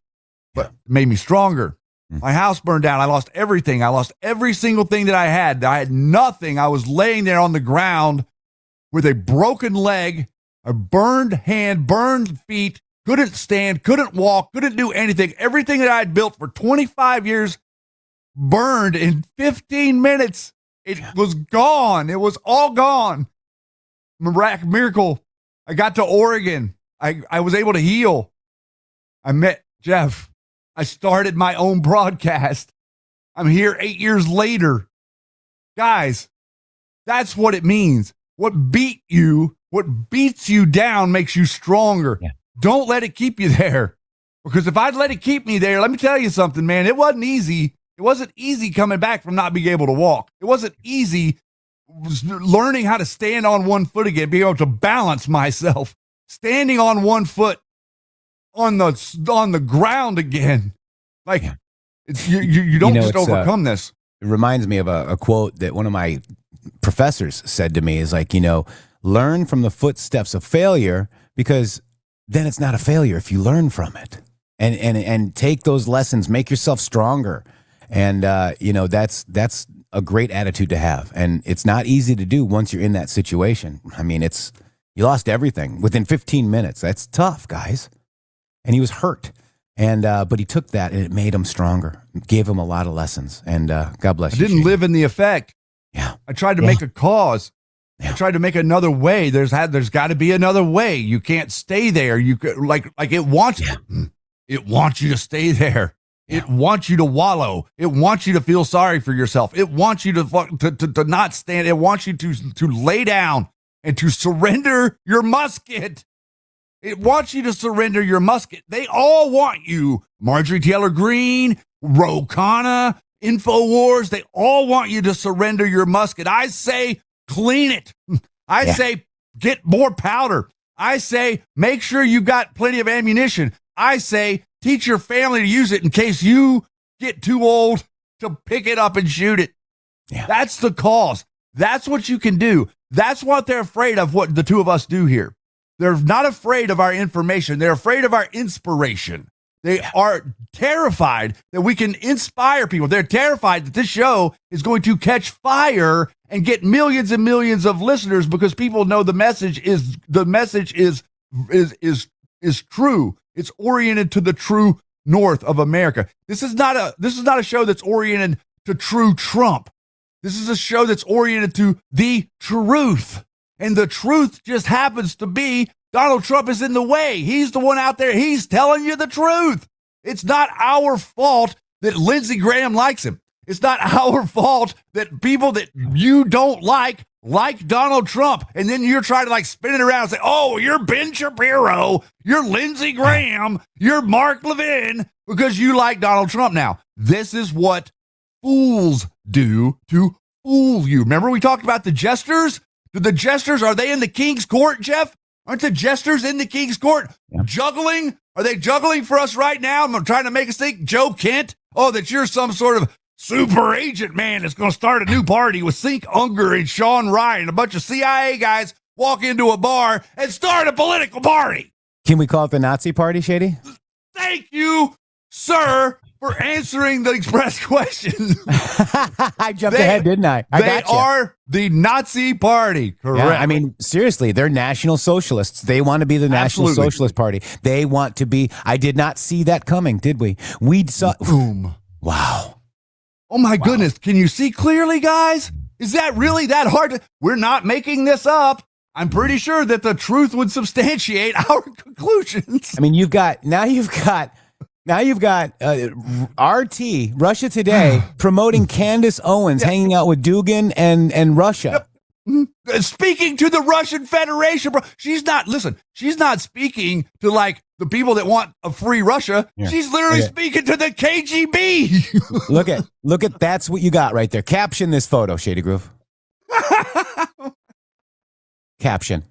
But it made me stronger. My house burned down. I lost everything. I lost every single thing that I had. I had nothing. I was laying there on the ground with a broken leg, a burned hand, burned feet, couldn't stand, couldn't walk, couldn't do anything. Everything that I had built for 25 years burned in 15 minutes. It was gone. It was all gone. Miracle. I got to Oregon. I was able to heal. I met Jeff. I started my own broadcast. I'm here 8 years later. Guys, that's what it means. What beats you down makes you stronger. Yeah. Don't let it keep you there. Because if I'd let it keep me there, let me tell you something, man. It wasn't easy. It wasn't easy coming back from not being able to walk. It wasn't easy learning how to stand on one foot again, being able to balance myself, standing on one foot on the ground again. Like, it's, you don't just overcome this. It reminds me of a quote that one of my professors said to me, is like, learn from the footsteps of failure, because then it's not a failure if you learn from it and take those lessons, make yourself stronger. And, that's a great attitude to have. And it's not easy to do once you're in that situation. I mean, you lost everything within 15 minutes. That's tough, guys. And he was hurt. And, but he took that and it made him stronger. It gave him a lot of lessons. And, God bless you. I didn't live in the effect. Yeah. I tried to make a cause. Yeah. I tried to make another way. There's got to be another way. You can't stay there. You could, like it wants you to stay there. Yeah. It wants you to wallow. It wants you to feel sorry for yourself. It wants you to not stand. It wants you to lay down and to surrender your musket. It wants you to surrender your musket. They all want you. Marjorie Taylor Greene, Ro Khanna, InfoWars, they all want you to surrender your musket. I say clean it. I say get more powder. I say make sure you got plenty of ammunition. I say teach your family to use it in case you get too old to pick it up and shoot it. Yeah. That's the cause. That's what you can do. That's what they're afraid of, what the two of us do here. They're not afraid of our information. They're afraid of our inspiration. They are terrified that we can inspire people. They're terrified that this show is going to catch fire and get millions and millions of listeners because people know the message is true. It's oriented to the true north of America. This is not a show that's oriented to true Trump. This is a show that's oriented to the truth. And the truth just happens to be Donald Trump is in the way. He's the one out there. He's telling you the truth. It's not our fault that Lindsey Graham likes him. It's not our fault that people that you don't like Donald Trump. And then you're trying to like spin it around and say, oh, you're Ben Shapiro, you're Lindsey Graham, you're Mark Levin because you like Donald Trump now. This is what fools do to fool you. Remember we talked about the jesters? The jesters, are they in the king's court, Jeff? Aren't the jesters in the king's court? Yeah. Juggling? Are they juggling for us right now? I'm trying to make us think, Joe Kent, that you're some sort of super agent man that's going to start a new party with Sink Unger and Sean Ryan and a bunch of CIA guys walk into a bar and start a political party. Can we call it the Nazi party, Shady? Thank you, sir, for answering the express question. I jumped ahead, didn't I? They are the Nazi party, correct? Yeah, I mean, seriously, they're National Socialists. They want to be the National Socialist Party. They want to be. I did not see that coming, did we? We saw. Boom. Wow. Oh my goodness. Can you see clearly, guys? Is that really that hard? We're not making this up. I'm pretty sure that the truth would substantiate our conclusions. I mean, you've got RT, Russia Today, promoting Candace Owens hanging out with Dugin and Russia. Speaking to the Russian Federation, bro. She's not speaking to like the people that want a free Russia. Yeah. She's literally speaking to the KGB. Look at that's what you got right there. Caption this photo, Shady Groove. Caption.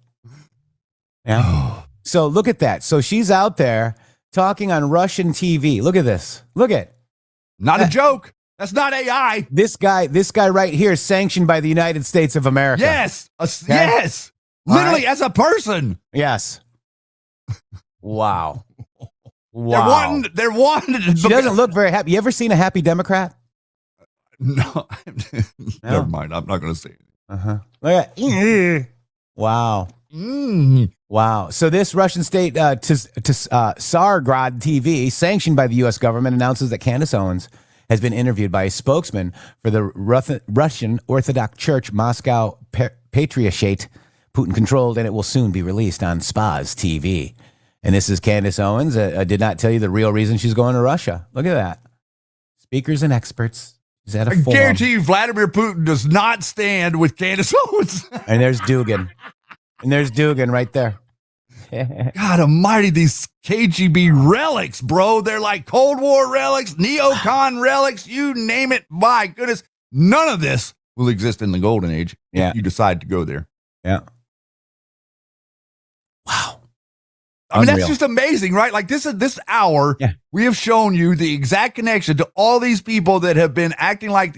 Yeah. So look at that. So she's out there talking on Russian TV. Look at this. Look at. Not a joke. That's not AI. This guy right here is sanctioned by the United States of America. Yes. Okay? Yes. Literally as a person. Yes. Wow. Wow. They're wanting. She doesn't look very happy. You ever seen a happy Democrat? No. Never mind. I'm not going to say it. Uh-huh. Look at. Wow. Wow. So this Russian state Tsargrad TV, sanctioned by the U.S. government, announces that Candace Owens has been interviewed by a spokesman for the Russian Orthodox Church Moscow Patriarchate, Putin-controlled, and it will soon be released on Spaz TV. And this is Candace Owens. Did not tell you the real reason she's going to Russia. Look at that. Speakers and experts. Is that a forum? Guarantee you Vladimir Putin does not stand with Candace Owens. And there's Dugin. Right there. God almighty, these KGB relics, bro. They're like Cold War relics, neocon relics, you name it. My goodness. None of this will exist in the golden age if you decide to go there. Yeah. Wow. I mean, that's just amazing, right? Like this hour, we have shown you the exact connection to all these people that have been acting like,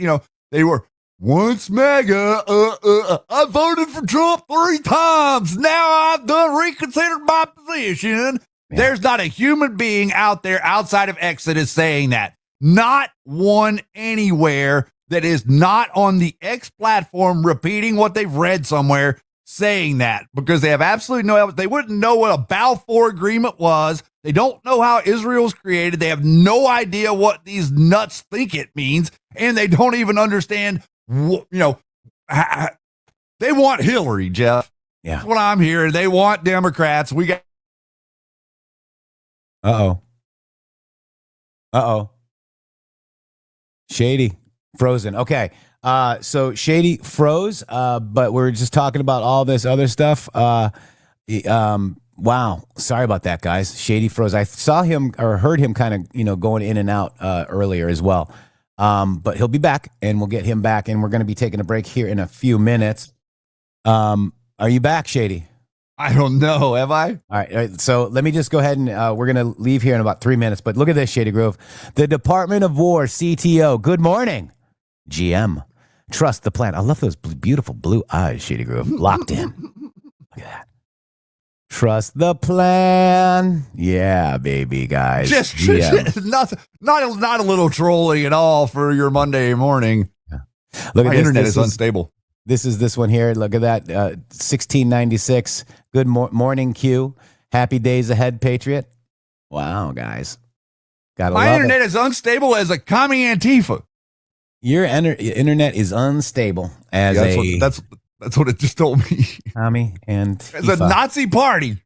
they were once MAGA. I voted for Trump 3 times. Now I've done reconsidered my position. Yeah. There's not a human being out there outside of Exodus saying that. Not one anywhere that is not on the X platform repeating what they've read somewhere saying that, because they have absolutely no evidence. They wouldn't know what a Balfour Agreement was. They don't know how Israel's created. They have no idea what these nuts think it means, and they don't even understand. They want Hillary, Jeff. Yeah, that's what I'm hearing. They want Democrats. We got. Shady frozen. Okay. So Shady froze, but we're just talking about all this other stuff. Wow. Sorry about that, guys. Shady froze. I saw him or heard him kind of, going in and out earlier as well. But he'll be back, and we'll get him back, and we're going to be taking a break here in a few minutes. Are you back, Shady? I don't know. Have I? All right. So let me just go ahead and we're going to leave here in about 3 minutes. But look at this, Shady Grove. The Department of War CTO. Good morning, GM. Trust the plan. I love those beautiful blue eyes, Shady Grove. Locked in. Look at that. Trust the plan. Yeah, baby, guys. Just not a little trolling at all for your Monday morning. Yeah. Look at My internet is unstable. This is this one here. Look at that. 1696. Good morning, Q. Happy days ahead, Patriot. Wow, guys. My internet is unstable as a commie Antifa. Your internet is unstable as that's what it just told me. Tommy and as a Nazi party.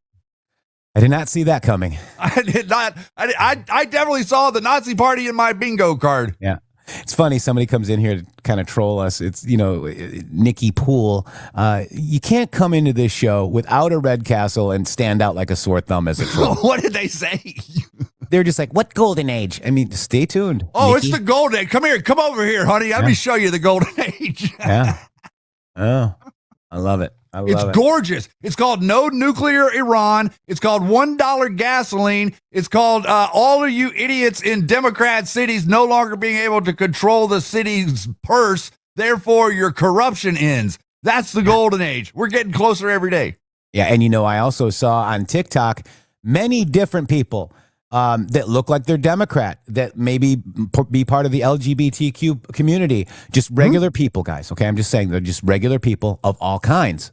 I did not see that coming. I did not. I definitely saw the Nazi party in my bingo card. Yeah. It's funny. Somebody comes in here to kind of troll us. It's, Nikki Poole. You can't come into this show without a red castle and stand out like a sore thumb as a troll. What did they say? They're just like, what golden age? I mean, stay tuned. Oh, Nikki. It's the golden age. Come here. Come over here, honey. Let me show you the golden age. Yeah. Oh, I love it. It's gorgeous. It's called No Nuclear Iran. It's called $1 gasoline. It's called all of you idiots in Democrat cities no longer being able to control the city's purse. Therefore, your corruption ends. That's the golden age. We're getting closer every day. Yeah. And, I also saw on TikTok many different people that look like they're Democrat, that maybe be part of the LGBTQ community. Just regular people, guys. Okay. I'm just saying they're just regular people of all kinds.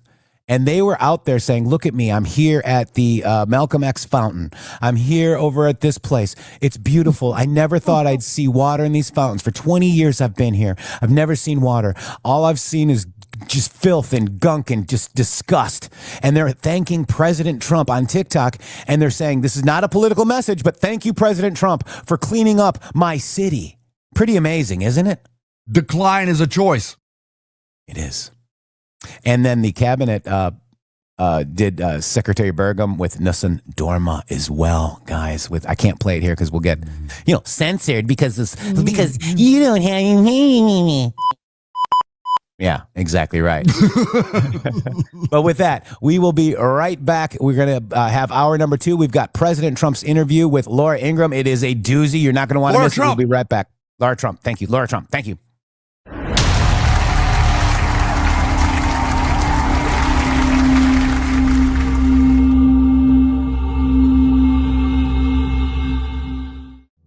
And they were out there saying, look at me. I'm here at the Malcolm X fountain. I'm here over at this place. It's beautiful. I never thought I'd see water in these fountains. For 20 years I've been here. I've never seen water. All I've seen is just filth and gunk and just disgust. And they're thanking President Trump on TikTok. And they're saying, this is not a political message, but thank you, President Trump, for cleaning up my city. Pretty amazing, isn't it? Decline is a choice. It is. And then the cabinet did Secretary Burgum with Nussin Dorma as well, guys. With I can't play it here because we'll get censored because you don't have. Yeah, exactly right. But with that, we will be right back. We're going to have hour number 2. We've got President Trump's interview with Laura Ingraham. It is a doozy. You're not going to want to miss it. We'll be right back. Lara Trump. Thank you. Lara Trump. Thank you.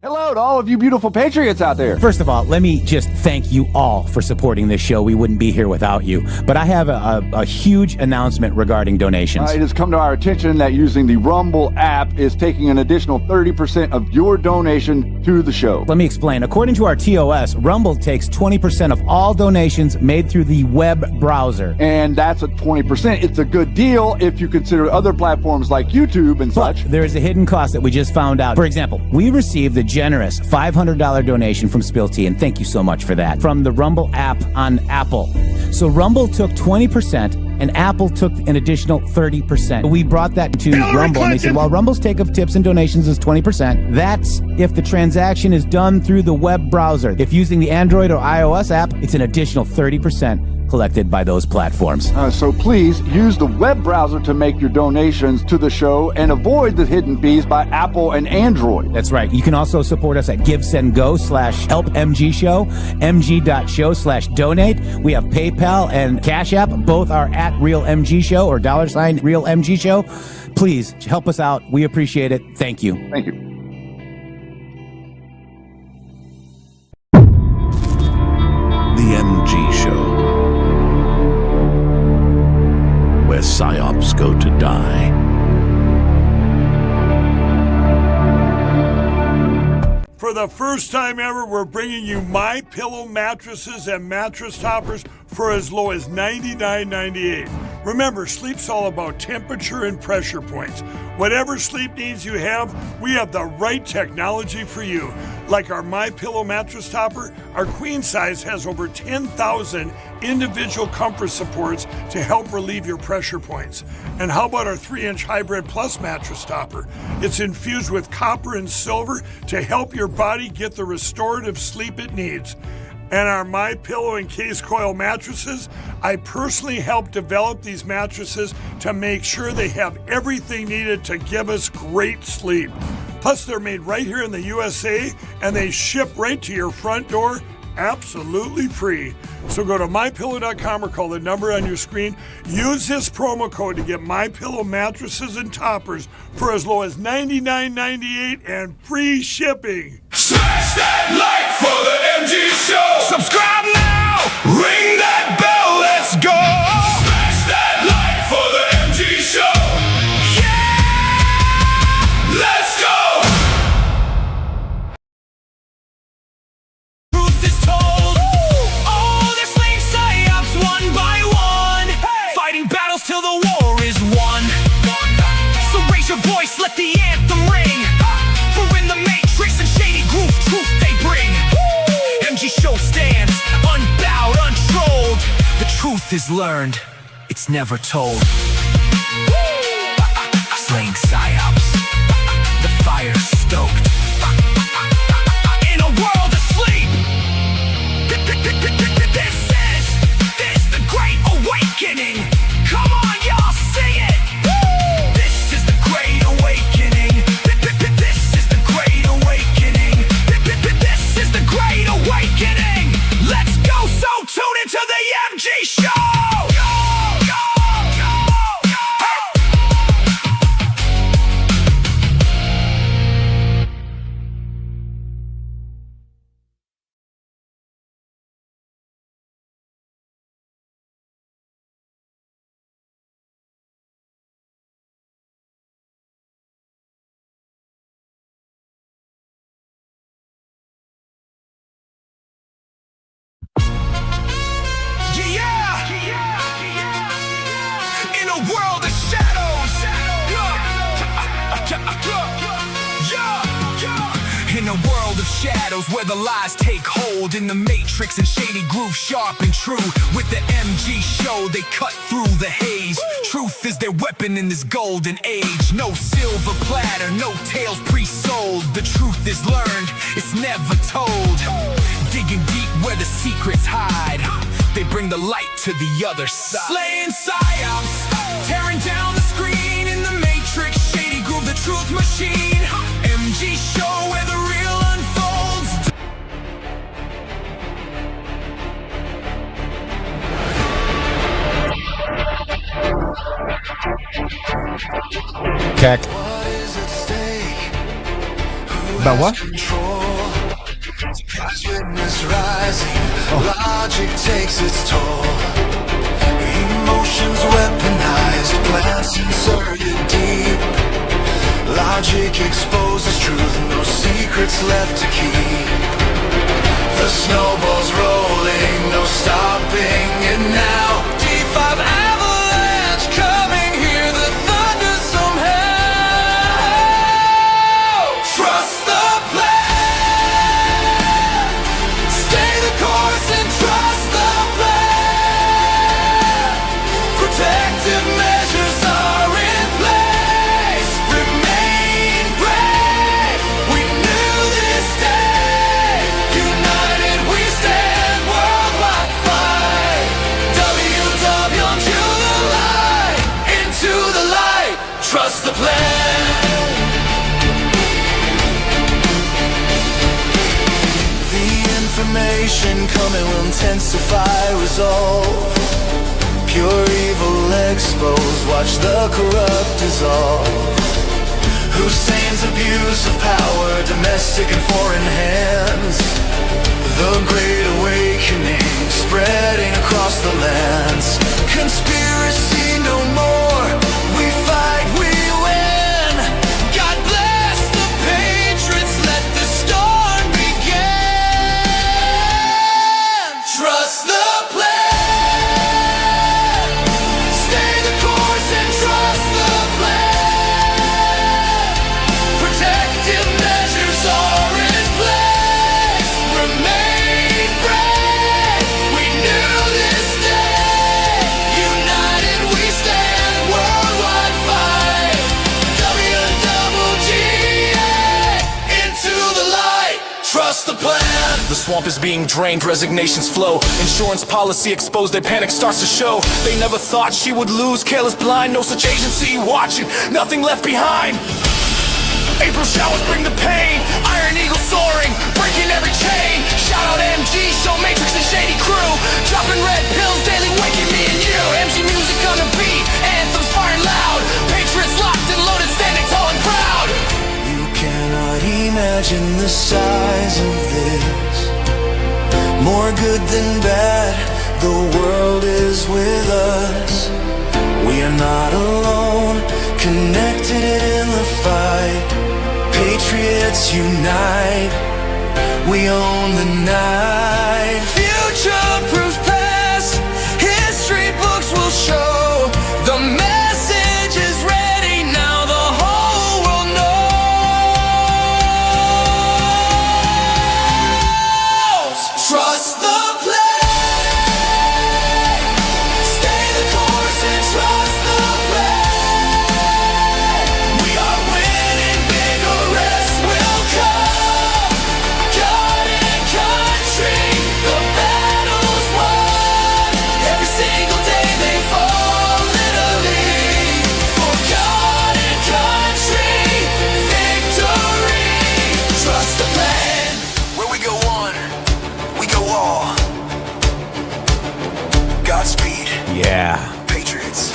Hello to all of you beautiful patriots out there. First of all, let me just thank you all for supporting this show. We wouldn't be here without you. But I have a huge announcement regarding donations. It has come to our attention that using the Rumble app is taking an additional 30% of your donation to the show. Let me explain. According to our TOS, Rumble takes 20% of all donations made through the web browser. And that's a 20%. It's a good deal if you consider other platforms like YouTube and such. There is a hidden cost that we just found out. For example, we received the generous $500 donation from Spill Tea, and thank you so much for that, from the Rumble app on Apple. So Rumble took 20%, and Apple took an additional 30%. We brought that to Rumble, and they said, well, Rumble's take of tips and donations is 20%. That's if the transaction is done through the web browser. If using the Android or iOS app, it's an additional 30% collected by those platforms. So please use the web browser to make your donations to the show and avoid the hidden fees by Apple and Android. That's right. You can also support us at GiveSendGo/HelpMGShow, mg.show/donate. We have PayPal and Cash App. Both are at RealMGShow or $RealMGShow. Please help us out. We appreciate it. Thank you. Thank you. The MG Show, where psyops go to die. For the first time ever, we're bringing you My Pillow mattresses and mattress toppers for as low as $99.98. Remember, sleep's all about temperature and pressure points. Whatever sleep needs you have, we have the right technology for you. Like our My Pillow mattress topper, our queen size has over 10,000 individual comfort supports to help relieve your pressure points. And how about our 3-inch Hybrid Plus mattress topper? It's infused with copper and silver to help your body get the restorative sleep it needs. And our My Pillow and Case Coil mattresses, I personally helped develop these mattresses to make sure they have everything needed to give us great sleep. Plus, they're made right here in the USA, and they ship right to your front door, absolutely free. So go to MyPillow.com or call the number on your screen. Use this promo code to get MyPillow mattresses and toppers for as low as $99.98 and free shipping. Smash that like for the MG Show. Subscribe now. Ring that bell. Let's go. Smash that like for the MG Show. Yeah. Let's go. Truth is told. All the slave psyops one by one. Fighting battles till the war is won. So raise your voice, let the anthem ring. For in the Matrix and shady groove, truth they bring. MG Show stands unbowed, untrolled. The truth is learned, it's never told. Slaying psyops, the fire stoked. In a world asleep, this is the great awakening. Come on, y'all, sing it. This is the great awakening. This is the great awakening. This is the great awakening. Let's go, so tune into the MG Show. In a world of shadows where the lies take hold, in the matrix and shady groove, sharp and true. With the MG show, they cut through the haze. Truth is their weapon in this golden age. No silver platter, no tales pre-sold. The truth is learned, it's never told. Digging deep where the secrets hide, they bring the light to the other side. Slaying psyops, tearing down the screen. In the matrix, shady groove, the truth machine. MG show where the real unfolds. Keck. About what? Witness rising, logic takes its toll. Emotions weaponized, plans inserted deep. Logic exposes truth, no secrets left to keep. The snowball's rolling, no stopping it now. D5 avalanche coming, hear the thunder somehow. Trust the plan, stay the course and trust the plan. Protective measures are in place. Remain brave, we knew this day. United we stand, worldwide fight. WW into the light, trust the plan. The information coming will intensify resolve. Pure evil exposed, watch the corrupt dissolve. Hussein's abuse of power, domestic and foreign hands. The great awakening, spreading across the lands. Conspiracy no more, we fight, we win. God bless the patriots, let the storm begin. Trust the plan, stay the course and trust the plan. Protective measures are in place. Remain brave, we knew this day. United we stand, worldwide fight. WWGA into the light, trust the plan. The swamp is being drained, resignations flow. Insurance policy exposed, their panic starts to show. They never thought she would lose, careless blind, no such agency watching, nothing left behind. April showers bring the pain, Iron Eagle soaring, breaking every chain. Shout out MG, show Matrix and Shady crew, dropping red pills daily, waking me and you. MG music on the beat, anthems firing loud. Patriots locked and loaded, standing tall and proud. You cannot imagine the size of this. More good than bad, the world is with us. We are not alone, connected in the fight. Patriots unite, we own the night. Future proofs past, history books will show. The message is ready now, the whole world knows. Trust the plan, stay the course and trust the plan. We are winning, big arrests will come. God and country, the battle's won. Every single day they fall, literally. For God and country, victory. Trust the plan, where we go one, we go all. Godspeed, Yeah. Patriots.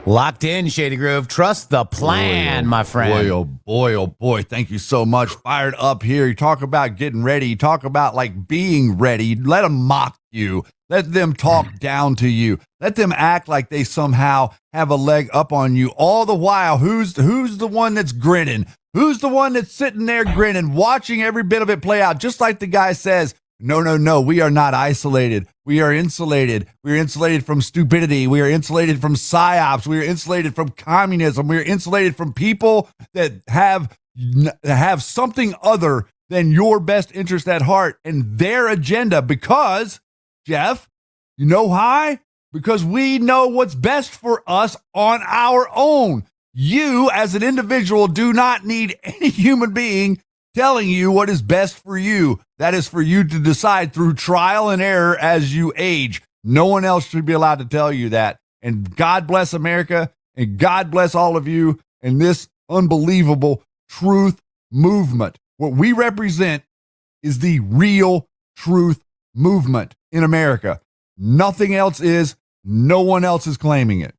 Locked in, Shady Groove. Trust the plan, my friend. Boy, oh boy, oh boy. Thank you so much. Fired up here. You talk about getting ready. You talk about like being ready. Let them mock you. Let them talk down to you. Let them act like they somehow have a leg up on you. All the while, who's the one that's grinning? Who's the one that's sitting there grinning, watching every bit of it play out? Just like the guy says, no, we are not isolated. We are insulated. We are insulated from stupidity. We are insulated from psyops. We are insulated from communism. We are insulated from people that have something other than your best interest at heart and their agenda because, Jeff, you know why? Because we know what's best for us on our own. You, as an individual, do not need any human being telling you what is best for you. That is for you to decide through trial and error as you age. No one else should be allowed to tell you that. And God bless America, and God bless all of you and this unbelievable truth movement. What we represent is the real truth movement in America. Nothing else is. No one else is claiming it.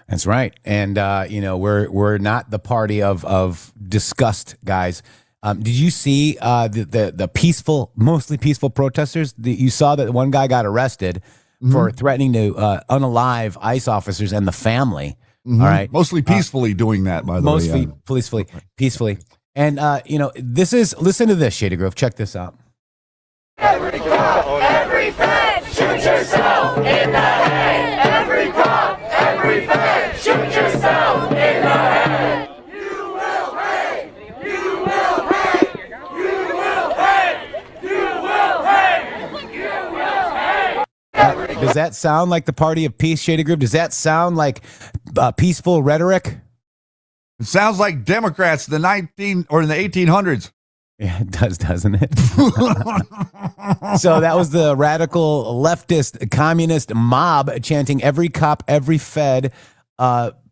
That's right. And, we're not the party of disgust, guys. Did you see the peaceful, mostly peaceful protesters? You saw that one guy got arrested for threatening to unalive ICE officers and the family. All right. Mostly peacefully doing that, by the way. Mostly peacefully. And, listen to this, Shady Grove. Check this out. Every cop, every fed, shoot yourself in the head. Every cop, every fed, shoot yourself in the head. You will pay. You will pay. You will pay. You will pay. You will pay. Does that sound like the party of peace, Shady Grove? Does that sound like peaceful rhetoric? It sounds like Democrats in the 1800s. Yeah, it does, doesn't it? So that was the radical leftist communist mob chanting every cop, every fed,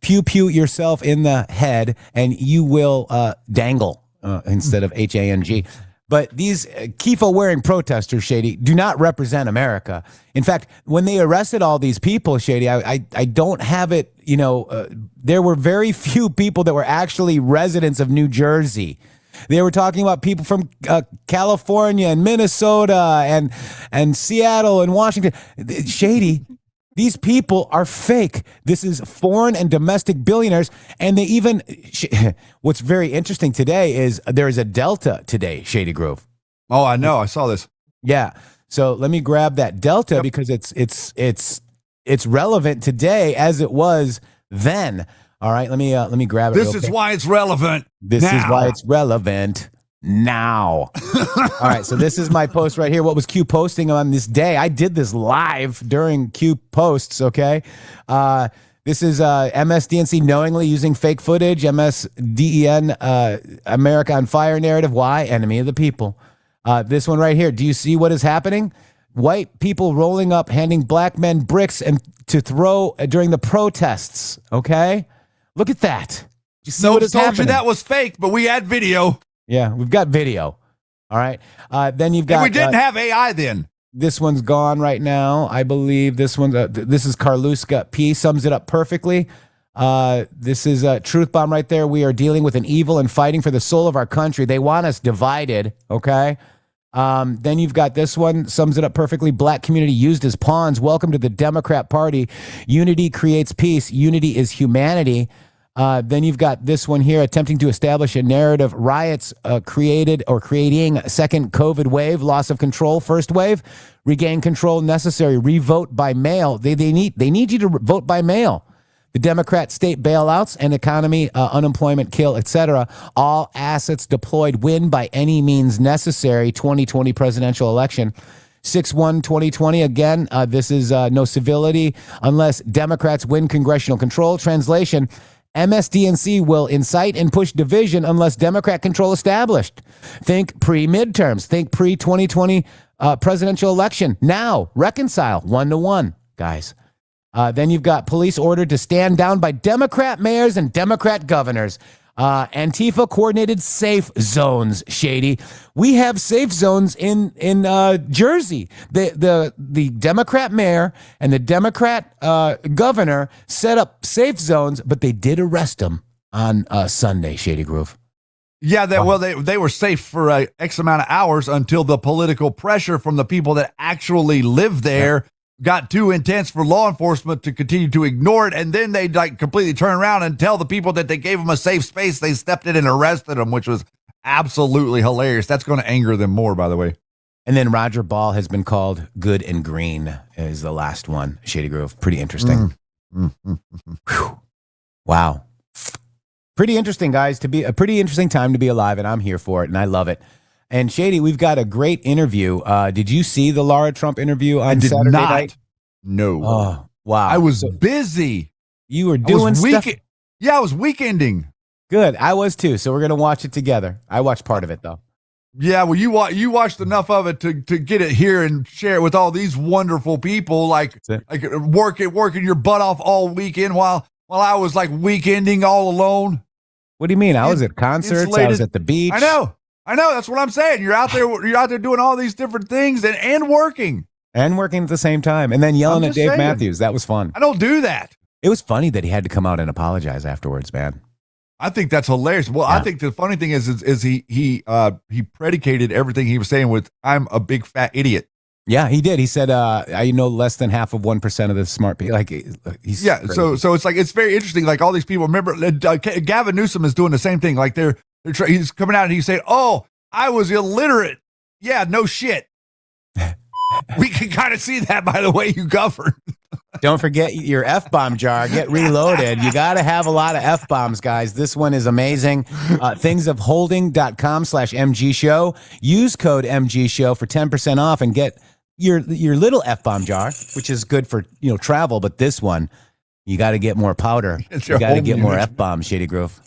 pew pew yourself in the head, and you will dangle instead of HANG. But these Kifo-wearing protesters, Shady, do not represent America. In fact, when they arrested all these people, Shady, I don't have it, there were very few people that were actually residents of New Jersey. They were talking about people from California and Minnesota and Seattle and Washington. Shady, these people are fake. This is foreign and domestic billionaires. And they even, what's very interesting today is there is a Delta today, Shady Grove. Oh, I know. I saw this. Yeah. So let me grab that Delta because it's relevant today as it was then. All right, let me grab it. This is why it's relevant. This is why it's relevant now. All right, so this is my post right here. What was Q posting on this day? I did this live during Q posts, okay? This is MSDNC knowingly using fake footage, MSDEN, America on Fire narrative. Why? Enemy of the people. This one right here. Do you see what is happening? White people rolling up, handing black men bricks and to throw during the protests, okay? Look at that. You see what is told happening? You that was fake, but we had video. Yeah, we've got video. All right. Then you've got. And we didn't have AI then. This one's gone right now. I believe this one's. This is Karluska P. Sums it up perfectly. This is a truth bomb right there. We are dealing with an evil and fighting for the soul of our country. They want us divided. Okay. Then you've got this one, sums it up perfectly. Black community used as pawns. Welcome to the Democrat Party. Unity creates peace. Unity is humanity. Then you've got this one here, attempting to establish a narrative. Riots created or creating second COVID wave, loss of control, first wave, regain control necessary, revote by mail. They need you to vote by mail. The Democrat state bailouts and economy, unemployment kill, etc. All assets deployed, win by any means necessary. 2020 presidential election. 6/1/2020. Again, this is no civility unless Democrats win congressional control. Translation. MSDNC will incite and push division unless Democrat control established. Think pre-midterms. Think pre-2020 presidential election. Now, reconcile 1-to-1, guys. Then you've got police ordered to stand down by Democrat mayors and Democrat governors. Antifa coordinated safe zones, Shady. We have safe zones in Jersey. The Democrat mayor and the Democrat governor set up safe zones, but they did arrest them on Sunday, Shady Grove. Yeah, they were safe for X amount of hours until the political pressure from the people that actually live there got too intense for law enforcement to continue to ignore it, and then they completely turn around and tell the people that they gave them a safe space. They stepped in and arrested them, which was absolutely hilarious. That's going to anger them more, by the way. And then Roger Ball has been called good and green is the last one. Shady Grove, pretty interesting. Wow, pretty interesting, guys. To be a pretty interesting time to be alive, and I'm here for it, and I love it. And Shady, we've got a great interview. Did you see the Lara Trump interview on Saturday night? No. Oh, wow. I was busy. You were doing stuff. Yeah, I was weekending. Good. I was too. So we're going to watch it together. I watched part of it though. Yeah, well, you watched enough of it to get it here and share it with all these wonderful people, like working your butt off all weekend while I was like weekending all alone. What do you mean? I was at concerts. Insulated. I was at the beach. I know. That's what I'm saying. You're out there doing all these different things and working. And working at the same time. And then yelling at Dave Matthews. That was fun. I don't do that. It was funny that he had to come out and apologize afterwards, man. I think that's hilarious. Well, yeah. I think the funny thing is he predicated everything he was saying with "I'm a big fat idiot." Yeah, he did. He said, "I know less than half of 1% of the smart people." Like he's crazy. So it's like it's very interesting. Like all these people. Remember, Gavin Newsom is doing the same thing. Like he's coming out and he's saying, "Oh, I was illiterate." Yeah, no shit. We can kind of see that by the way you govern. Don't forget your F-bomb jar. Get reloaded. You got to have a lot of F-bombs, guys. This one is amazing. Thingsofholding.com/MG show. Use code MG show for 10% off and get your little F-bomb jar, which is good for, travel. But this one, you got to get more powder. You got to get more F-bombs, Shady Grove.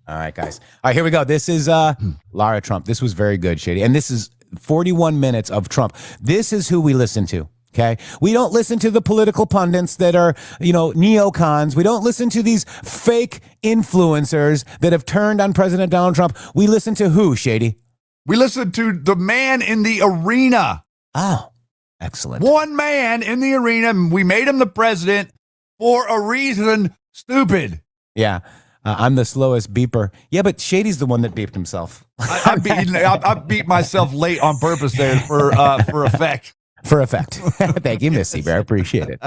All right, guys. All right, here we go. This is Lara Trump. This was very good, Shady. And this is 41 minutes of Trump. This is who we listen to. Okay. We don't listen to the political pundits that are, neocons. We don't listen to these fake influencers that have turned on President Donald Trump. We listen to who, Shady? We listen to the man in the arena. Oh, excellent. One man in the arena. We made him the president for a reason. Stupid. Yeah. I'm the slowest beeper. Yeah, but Shady's the one that beeped himself. I beat myself late on purpose there for effect. For effect. Thank you, Missy Bear. Appreciate it.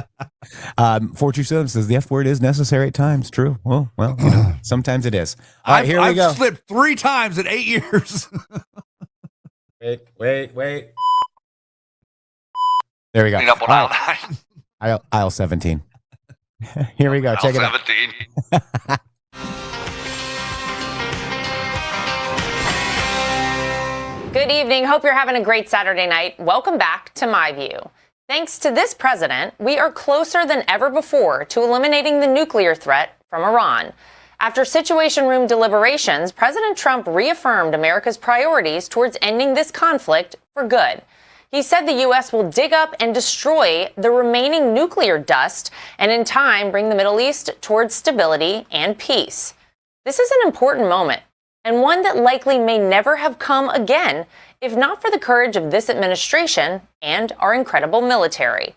427 says the F word is necessary at times. True. Well, sometimes it is. All right, here we go. I've slipped 3 times in 8 years. Wait. There we go. Up on aisle 17. Here we go. Check it out. Good evening. Hope you're having a great Saturday night. Welcome back to My View. Thanks to this president, we are closer than ever before to eliminating the nuclear threat from Iran. After Situation Room deliberations, President Trump reaffirmed America's priorities towards ending this conflict for good. He said the U.S. will dig up and destroy the remaining nuclear dust and in time bring the Middle East towards stability and peace. This is an important moment, and one that likely may never have come again if not for the courage of this administration and our incredible military.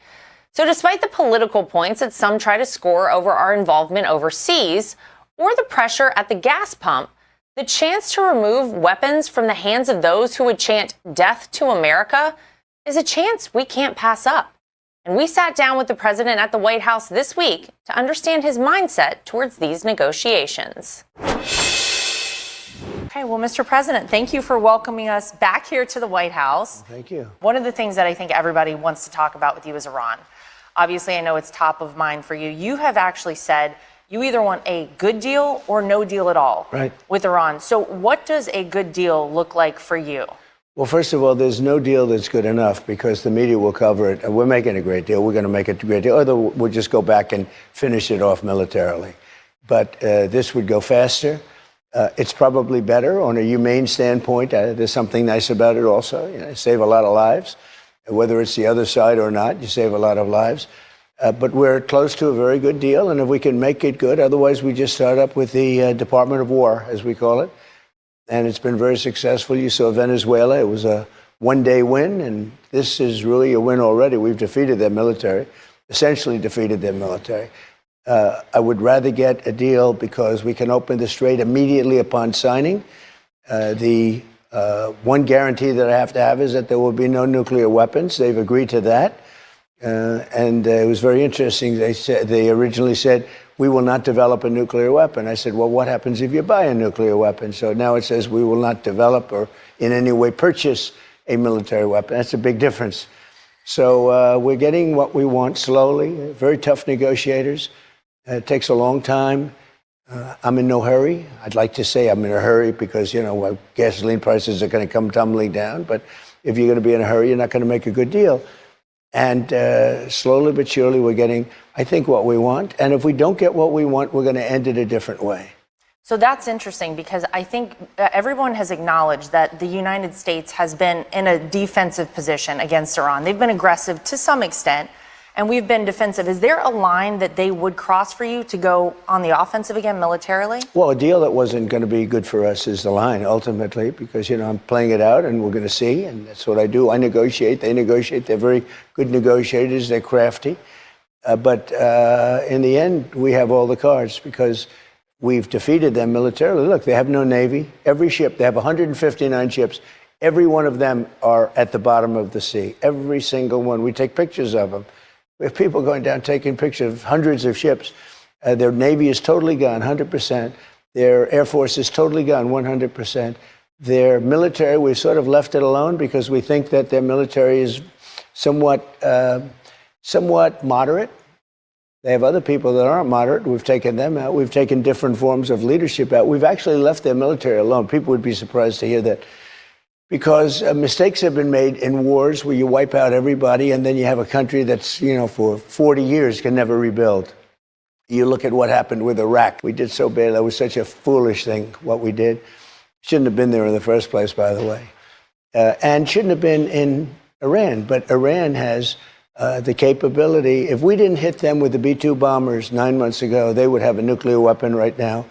So despite the political points that some try to score over our involvement overseas or the pressure at the gas pump, the chance to remove weapons from the hands of those who would chant death to America is a chance we can't pass up. And we sat down with the president at the White House this week to understand his mindset towards these negotiations. Okay, well, Mr. President, thank you for welcoming us back here to the White House. Thank you. One of the things that I think everybody wants to talk about with you is Iran. Obviously, I know it's top of mind for you. You have actually said you either want a good deal or no deal at all with Iran. So what does a good deal look like for you? Well, first of all, there's no deal that's good enough because the media will cover it. We're making a great deal. We're going to make it a great deal. Or we'll just go back and finish it off militarily. But this would go faster. It's probably better on a humane standpoint. There's something nice about it also. Save a lot of lives. Whether it's the other side or not, you save a lot of lives. But we're close to a very good deal. And if we can make it good, otherwise we just start up with the Department of War, as we call it. And it's been very successful. You saw Venezuela. It was a one-day win. And this is really a win already. We've defeated their military, essentially defeated their military. I would rather get a deal because we can open the strait immediately upon signing. The one guarantee that I have to have is that there will be no nuclear weapons. They've agreed to that. And it was very interesting. They originally said, we will not develop a nuclear weapon. I said, well, what happens if you buy a nuclear weapon? So now it says we will not develop or in any way purchase a military weapon. That's a big difference. So we're getting what we want slowly. Very tough negotiators. It takes a long time. I'm in no hurry. I'd like to say I'm in a hurry because, gasoline prices are going to come tumbling down. But if you're going to be in a hurry, you're not going to make a good deal. And slowly but surely, we're getting, I think, what we want. And if we don't get what we want, we're going to end it a different way. So that's interesting because I think everyone has acknowledged that the United States has been in a defensive position against Iran. They've been aggressive to some extent, and we've been defensive. Is there a line that they would cross for you to go on the offensive again militarily? Well, a deal that wasn't going to be good for us is the line, ultimately, because, I'm playing it out, and we're going to see, and that's what I do. I negotiate. They negotiate. They're very good negotiators. They're crafty. But in the end, we have all the cards because we've defeated them militarily. Look, they have no Navy. Every ship, they have 159 ships. Every one of them are at the bottom of the sea. Every single one. We take pictures of them. We have people going down taking pictures of hundreds of ships. Their Navy is totally gone, 100%. Their Air Force is totally gone, 100%. Their military, we've sort of left it alone because we think that their military is somewhat moderate. They have other people that aren't moderate. We've taken them out. We've taken different forms of leadership out. We've actually left their military alone. People would be surprised to hear that. Because mistakes have been made in wars where you wipe out everybody and then you have a country that's, for 40 years can never rebuild. You look at what happened with Iraq. We did so bad. That was such a foolish thing, what we did. Shouldn't have been there in the first place, by the way. And shouldn't have been in Iran. But Iran has the capability. If we didn't hit them with the B-2 bombers 9 months ago, they would have a nuclear weapon right now.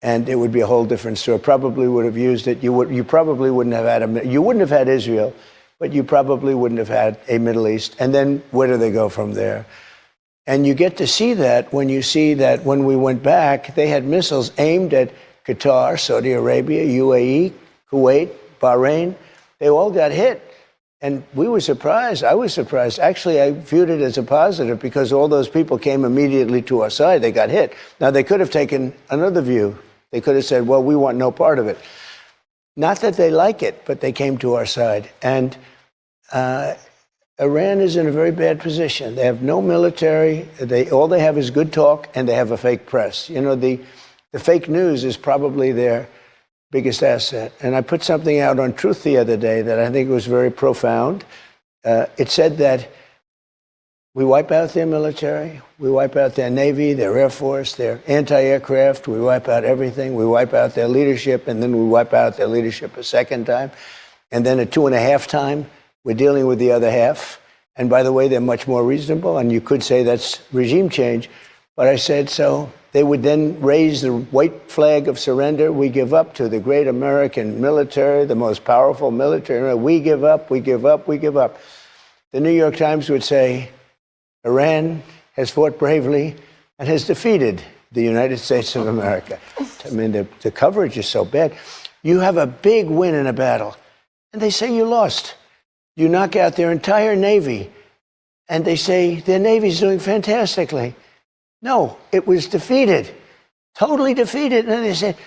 And it would be a whole different story. Probably would have used it. You probably wouldn't have had you wouldn't have had Israel, but you probably wouldn't have had a Middle East. And then where do they go from there? And you get to see that when you see that when we went back, they had missiles aimed at Qatar, Saudi Arabia, UAE, Kuwait, Bahrain. They all got hit. And we were surprised. I was surprised. Actually, I viewed it as a positive because all those people came immediately to our side. They got hit. Now, they could have taken another view. They could have said, well, we want no part of it. Not that they like it, but they came to our side. And Iran is in a very bad position. They have no military. All they have is good talk, and they have a fake press. The fake news is probably their biggest asset. And I put something out on Truth the other day that I think was very profound. It said that we wipe out their military, we wipe out their Navy, their Air Force, their anti-aircraft, we wipe out everything, we wipe out their leadership, and then we wipe out their leadership a second time. And then at 2.5 times, we're dealing with the other half. And by the way, they're much more reasonable, and you could say that's regime change. But I said, so they would then raise the white flag of surrender. We give up to the great American military, the most powerful military. We give up, we give up, we give up. The New York Times would say, Iran has fought bravely and has defeated the United States of America. I mean, the coverage is so bad. You have a big win in a battle, and they say you lost. You knock out their entire Navy, and they say their Navy's doing fantastically. No, it was defeated, totally defeated. And they said,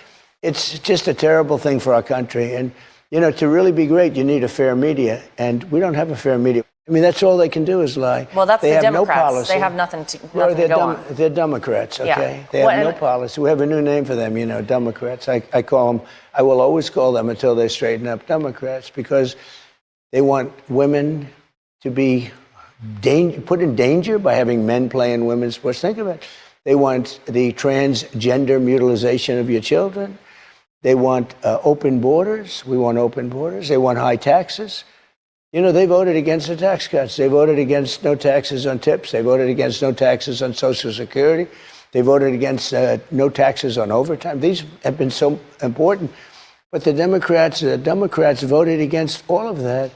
it's just a terrible thing for our country. And, to really be great, you need a fair media. And we don't have a fair media. I mean, that's all they can do is lie. Well, that's they the have Democrats. No policy. They have nothing to go on. They're Democrats, okay? Yeah. They have no policy. We have a new name for them, Democrats. I call them, I will always call them until they straighten up, Democrats, because they want women to be put in danger by having men play in women's sports. Think of it. They want the transgender mutilization of your children. They want open borders. We want open borders. They want high taxes. They voted against the tax cuts. They voted against no taxes on tips. They voted against no taxes on Social Security. They voted against no taxes on overtime. These have been so important. But the Democrats voted against all of that.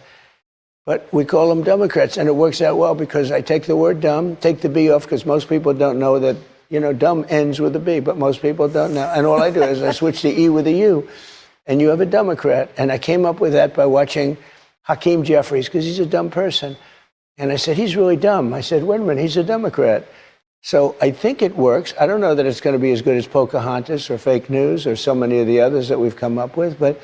But we call them Democrats, and it works out well because I take the word dumb, take the B off, because most people don't know that, dumb ends with a B, but most people don't know. And all I do is I switch the E with a U, and you have a Democrat. And I came up with that by watching Hakeem Jeffries, because he's a dumb person. And I said, he's really dumb. I said, wait a minute, he's a Democrat. So I think it works. I don't know that it's going to be as good as Pocahontas or fake news or so many of the others that we've come up with, but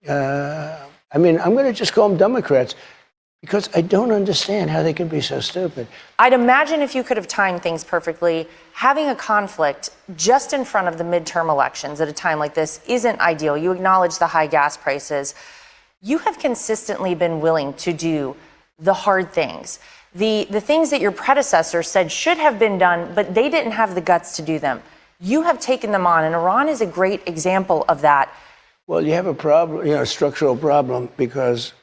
I'm going to just call them Democrats. because I don't understand how they can be so stupid. I'd imagine if you could have timed things perfectly, having a conflict just in front of the midterm elections at a time like this isn't ideal. You acknowledge the high gas prices. You have consistently been willing to do the hard things, the things that your predecessors said should have been done, but they didn't have the guts to do them. You have taken them on, and Iran is a great example of that. Well, you have a problem, a structural problem, because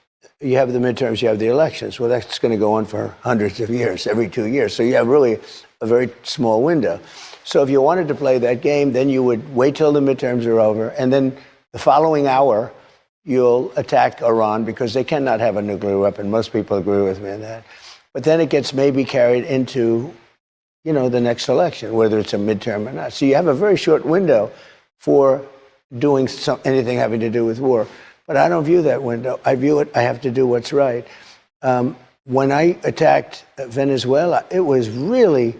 you have the midterms, you have the elections. Well, that's going to go on for hundreds of years, every 2 years. So you have really a very small window. So if you wanted to play that game, then you would wait till the midterms are over, and then the following hour, you'll attack Iran, because they cannot have a nuclear weapon. Most people agree with me on that. But then it gets maybe carried into, the next election, whether it's a midterm or not. So you have a very short window for doing anything having to do with war. But I don't view that window. I view it, I have to do what's right. When I attacked Venezuela, it was really,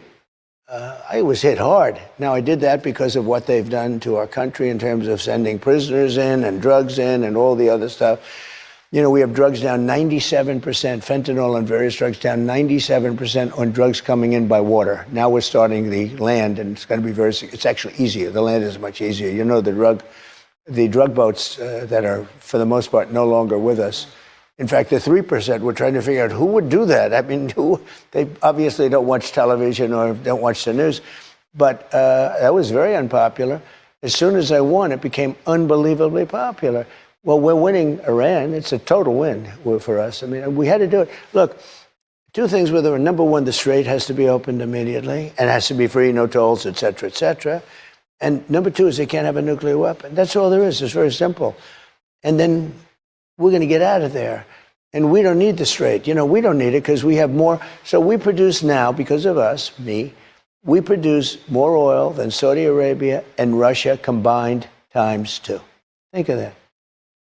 I was hit hard. Now, I did that because of what they've done to our country in terms of sending prisoners in and drugs in and all the other stuff. We have drugs down 97%, fentanyl and various drugs down 97% on drugs coming in by water. Now we're starting the land, and it's going to be it's actually easier. The land is much easier. The drug boats that are, for the most part, no longer with us. In fact, the 3%, we're trying to figure out who would do that. I mean, they obviously don't watch television or don't watch the news. But that was very unpopular. As soon as I won, it became unbelievably popular. Well, we're winning Iran. It's a total win for us. I mean, we had to do it. Look, two things with Iran. Number one, the Strait has to be opened immediately and has to be free, no tolls, et cetera, et cetera. And number two is they can't have a nuclear weapon. That's all there is. It's very simple. And then we're going to get out of there. And we don't need the Strait. We don't need it because we have more. So we produce now, because of us, we produce more oil than Saudi Arabia and Russia combined × 2. Think of that.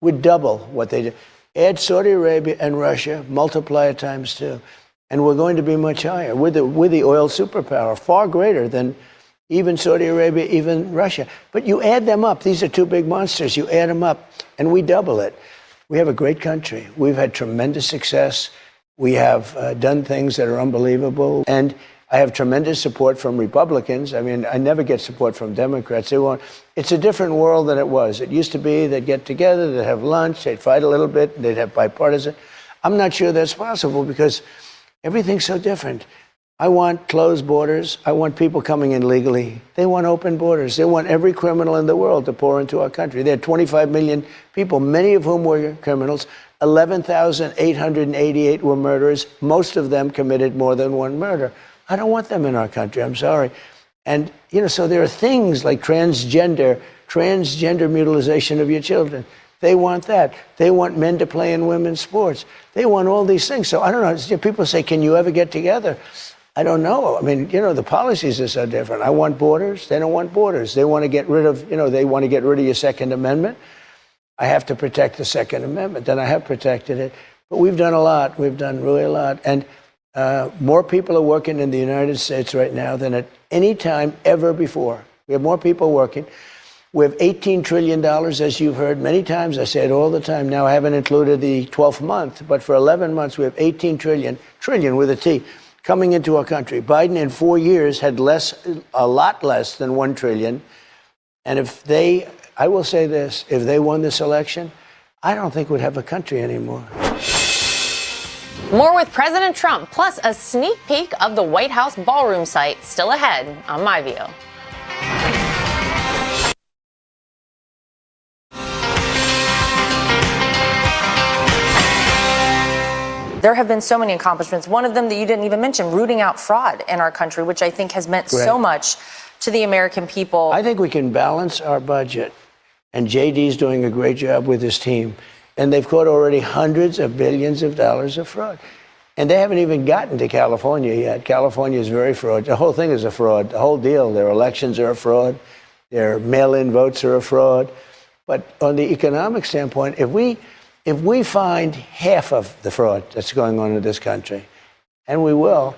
We double what they do. Add Saudi Arabia and Russia, multiply it × 2. And we're going to be much higher. We're the oil superpower, far greater than even Saudi Arabia, even Russia. But you add them up. These are two big monsters. You add them up, and we double it. We have a great country. We've had tremendous success. We have done things that are unbelievable. And I have tremendous support from Republicans. I mean, I never get support from Democrats. It's a different world than it was. It used to be they'd get together, they'd have lunch, they'd fight a little bit, they'd have bipartisan. I'm not sure that's possible because everything's so different. I want closed borders. I want people coming in legally. They want open borders. They want every criminal in the world to pour into our country. There are 25 million people, many of whom were criminals. 11,888 were murderers. Most of them committed more than one murder. I don't want them in our country. I'm sorry. And, so there are things like transgender mutilization of your children. They want that. They want men to play in women's sports. They want all these things. So I don't know. People say, can you ever get together? I don't know. I mean, the policies are so different. I want borders. They don't want borders. They want to get rid of, they want to get rid of your Second Amendment. I have to protect the Second Amendment. Then I have protected it. But we've done a lot. We've done really a lot. And more people are working in the United States right now than at any time ever before. We have more people working. We have $18 trillion, as you've heard many times. I say it all the time. Now, I haven't included the 12th month, but for 11 months, we have 18 trillion with a T, coming into our country. Biden in 4 years had a lot less than 1 trillion. And I will say this, if they won this election, I don't think we'd have a country anymore. More with President Trump, plus a sneak peek of the White House ballroom site still ahead on My View. There have been so many accomplishments. One of them that you didn't even mention, rooting out fraud in our country, which I think has meant so much to the American people. I think we can balance our budget, and JD's doing a great job with his team. And they've caught already hundreds of billions of dollars of fraud. And they haven't even gotten to California yet. California is very fraud. The whole thing is a fraud. The whole deal. Their elections are a fraud. Their mail-in votes are a fraud. But on the economic standpoint, if we find half of the fraud that's going on in this country, and we're going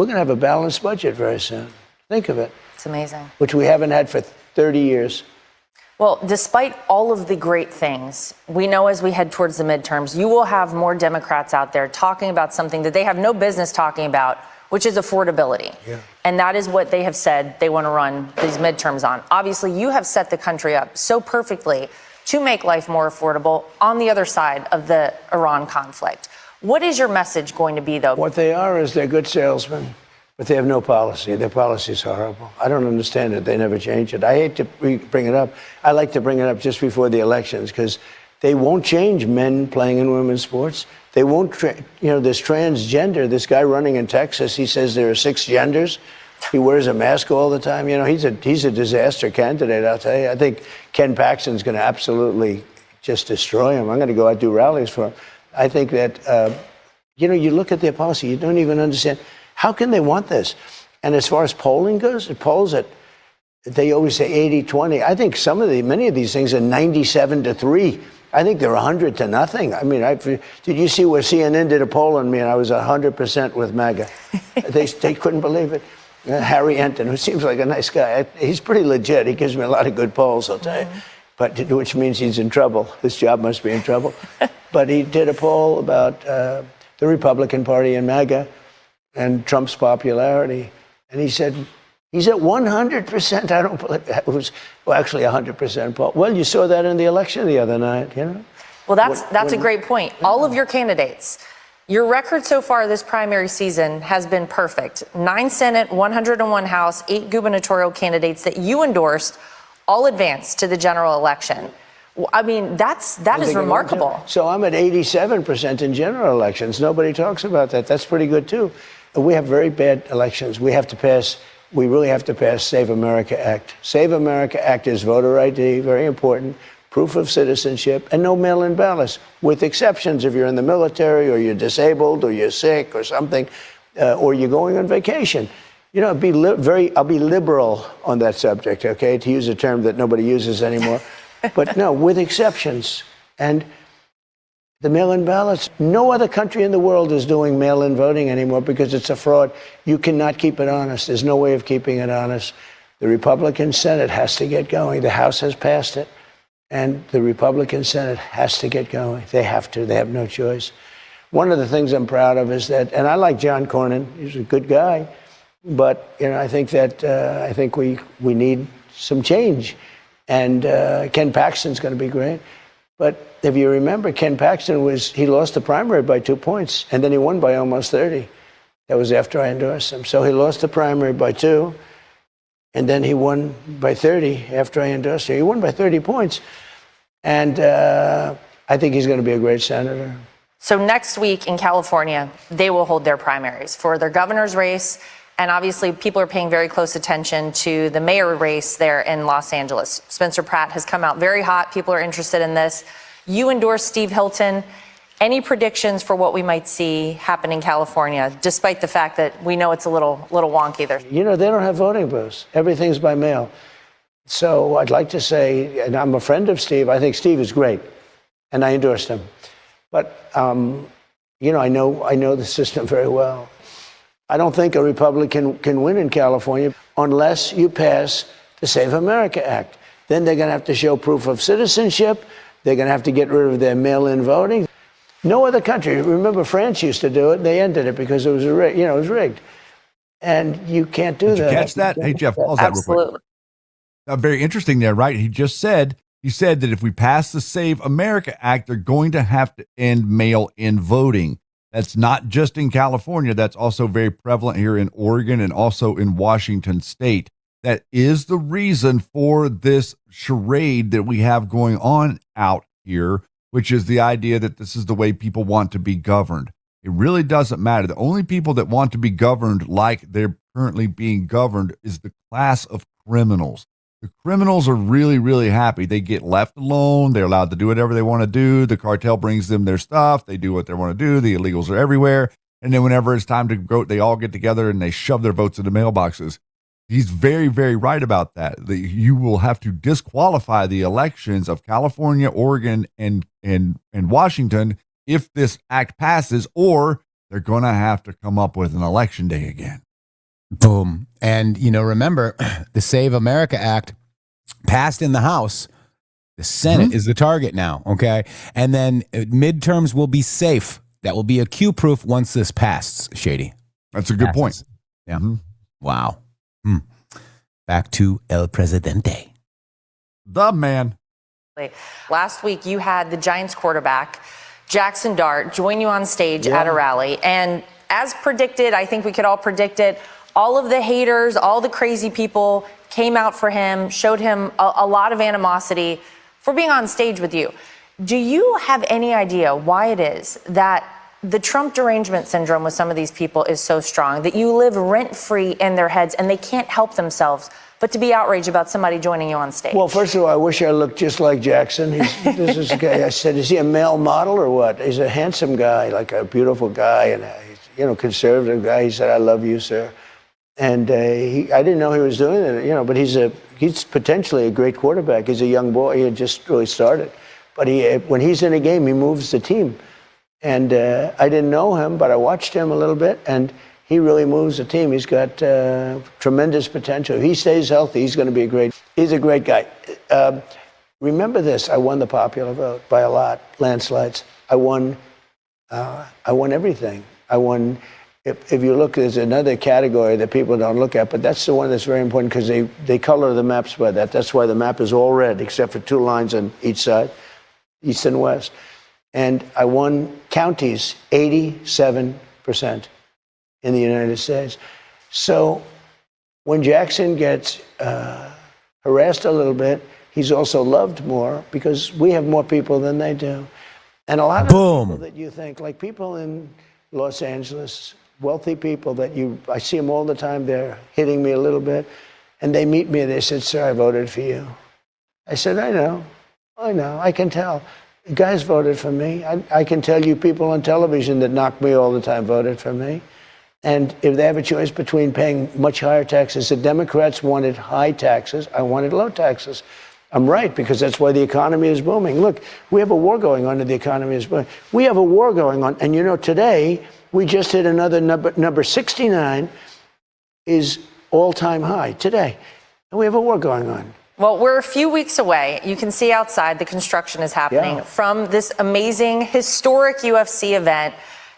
to have a balanced budget very soon. Think of it. It's amazing. Which we haven't had for 30 years. Well, despite all of the great things, we know as we head towards the midterms, you will have more Democrats out there talking about something that they have no business talking about, which is affordability. Yeah. And that is what they have said they want to run these midterms on. Obviously, you have set the country up so perfectly to make life more affordable on the other side of the Iran conflict. What is your message going to be, though? What they are is they're good salesmen, but they have no policy. Their policy is horrible. I don't understand it. They never change it. I hate to bring it up. I like to bring it up just before the elections because they won't change men playing in women's sports. They won't, this transgender, this guy running in Texas, he says there are 6 genders. He wears a mask all the time. He's a disaster candidate, I'll tell you. I think Ken Paxton's going to absolutely just destroy him. I'm going to go out and do rallies for him. I think that, you look at their policy, you don't even understand. How can they want this? And as far as polling goes, it polls at, they always say 80-20. I think many of these things are 97-3. I think they're 100-0. I mean, did you see where CNN did a poll on me and I was 100% with MAGA? They couldn't believe it. Harry Enton, who seems like a nice guy, he's pretty legit. He gives me a lot of good polls, I'll tell you. But which means he's in trouble. His job must be in trouble. But he did a poll about the Republican Party and MAGA and Trump's popularity. And he said, he's at 100%. I don't believe that. It was actually 100% poll. Well, you saw that in the election the other night, Well, that's a great point. All of your candidates, your record so far this primary season has been perfect. 9 Senate, 101 House, 8 gubernatorial candidates that you endorsed all advanced to the general election. I mean, that is remarkable. So I'm at 87% in general elections. Nobody talks about that. That's pretty good, too. We have very bad elections. We really have to pass Save America Act. Save America Act is voter ID, very important, proof of citizenship, and no mail-in ballots, with exceptions if you're in the military or you're disabled or you're sick or something, or you're going on vacation. I'll be liberal on that subject, okay, to use a term that nobody uses anymore. But no, with exceptions. And the mail-in ballots, no other country in the world is doing mail-in voting anymore because it's a fraud. You cannot keep it honest. There's no way of keeping it honest. The Republican Senate has to get going. The House has passed it. And the Republican Senate has to get going. They have to. They have no choice. One of the things I'm proud of is that, and I like John Cornyn. He's a good guy. But, I think that we need some change. And Ken Paxton's going to be great. But if you remember, Ken Paxton he lost the primary by 2 points, and then he won by almost 30. That was after I endorsed him. So he lost the primary by 2, and then he won by 30 after I endorsed him. He won by 30 points. And I think he's going to be a great senator. So next week in California, they will hold their primaries for their governor's race. And obviously, people are paying very close attention to the mayor race there in Los Angeles. Spencer Pratt has come out very hot. People are interested in this. You endorse Steve Hilton. Any predictions for what we might see happen in California, despite the fact that we know it's a little wonky there? They don't have voting booths. Everything's by mail. So I'd like to say, and I'm a friend of Steve. I think Steve is great, and I endorsed him. But, I know the system very well. I don't think a Republican can win in California unless you pass the Save America Act. Then they're going to have to show proof of citizenship. They're going to have to get rid of their mail-in voting. No other country. Remember, France used to do it. They ended it because it was rigged. And you can't do that. Did you catch that? Hey, Jeff, pause that real quick. Absolutely. Very interesting there, right? He said that if we pass the Save America Act, they're going to have to end mail-in voting. That's not just in California. That's also very prevalent here in Oregon and also in Washington State. That is the reason for this charade that we have going on out here, which is the idea that this is the way people want to be governed. It really doesn't matter. The only people that want to be governed like they're currently being governed is the class of criminals. The criminals are really, really happy. They get left alone. They're allowed to do whatever they want to do. The cartel brings them their stuff. They do what they want to do. The illegals are everywhere. And then whenever it's time to vote, they all get together and they shove their votes into mailboxes. He's very, very right about that. You will have to disqualify the elections of California, Oregon, and Washington if this act passes, or they're going to have to come up with an election day again. Boom. And, remember, the Save America Act passed in the House The Senate is the target now, okay? And then midterms will be safe. That will be a Q-proof once this passes, Shady. That's a good point. Yeah. Wow. Back to El Presidente. The man. Last week, you had the Giants quarterback, Jackson Dart, join you on stage at a rally. And as predicted, I think we could all predict it, all of the haters, all the crazy people came out for him, showed him a lot of animosity for being on stage with you. Do you have any idea why it is that the Trump derangement syndrome with some of these people is so strong that you live rent-free in their heads and they can't help themselves but to be outraged about somebody joining you on stage? Well, first of all, I wish I looked just like Jackson. This is a guy. I said, is he a male model or what? He's a handsome guy, like a beautiful guy, and a conservative guy. He said, "I love you, sir." And I didn't know he was doing it, but he's potentially a great quarterback. He's a young boy. He had just really started. But when he's in a game, he moves the team. And I didn't know him, but I watched him a little bit, and he really moves the team. He's got tremendous potential. If he stays healthy, he's going to be he's a great guy. Remember this, I won the popular vote by a lot, landslides. I won everything. If you look, there's another category that people don't look at, but that's the one that's very important because they color the maps by that. That's why the map is all red, except for 2 lines on each side, east and west. And I won counties 87% in the United States. So when Jackson gets harassed a little bit, he's also loved more because we have more people than they do. And a lot of people that you think, like people in Los Angeles, wealthy people I see them all the time, they're hitting me a little bit, and they meet me and they said, "Sir, I voted for you." I said, I know, I can tell. You guys voted for me. I can tell you people on television that knock me all the time voted for me. And if they have a choice between paying much higher taxes, the Democrats wanted high taxes. I wanted low taxes. I'm right, because that's why the economy is booming. Look, we have a war going on and the economy is booming. We have a war going on. And today we just hit another number 69 is all-time high today. And we have a war going on. Well, we're a few weeks away. You can see outside the construction is happening from this amazing, historic UFC event.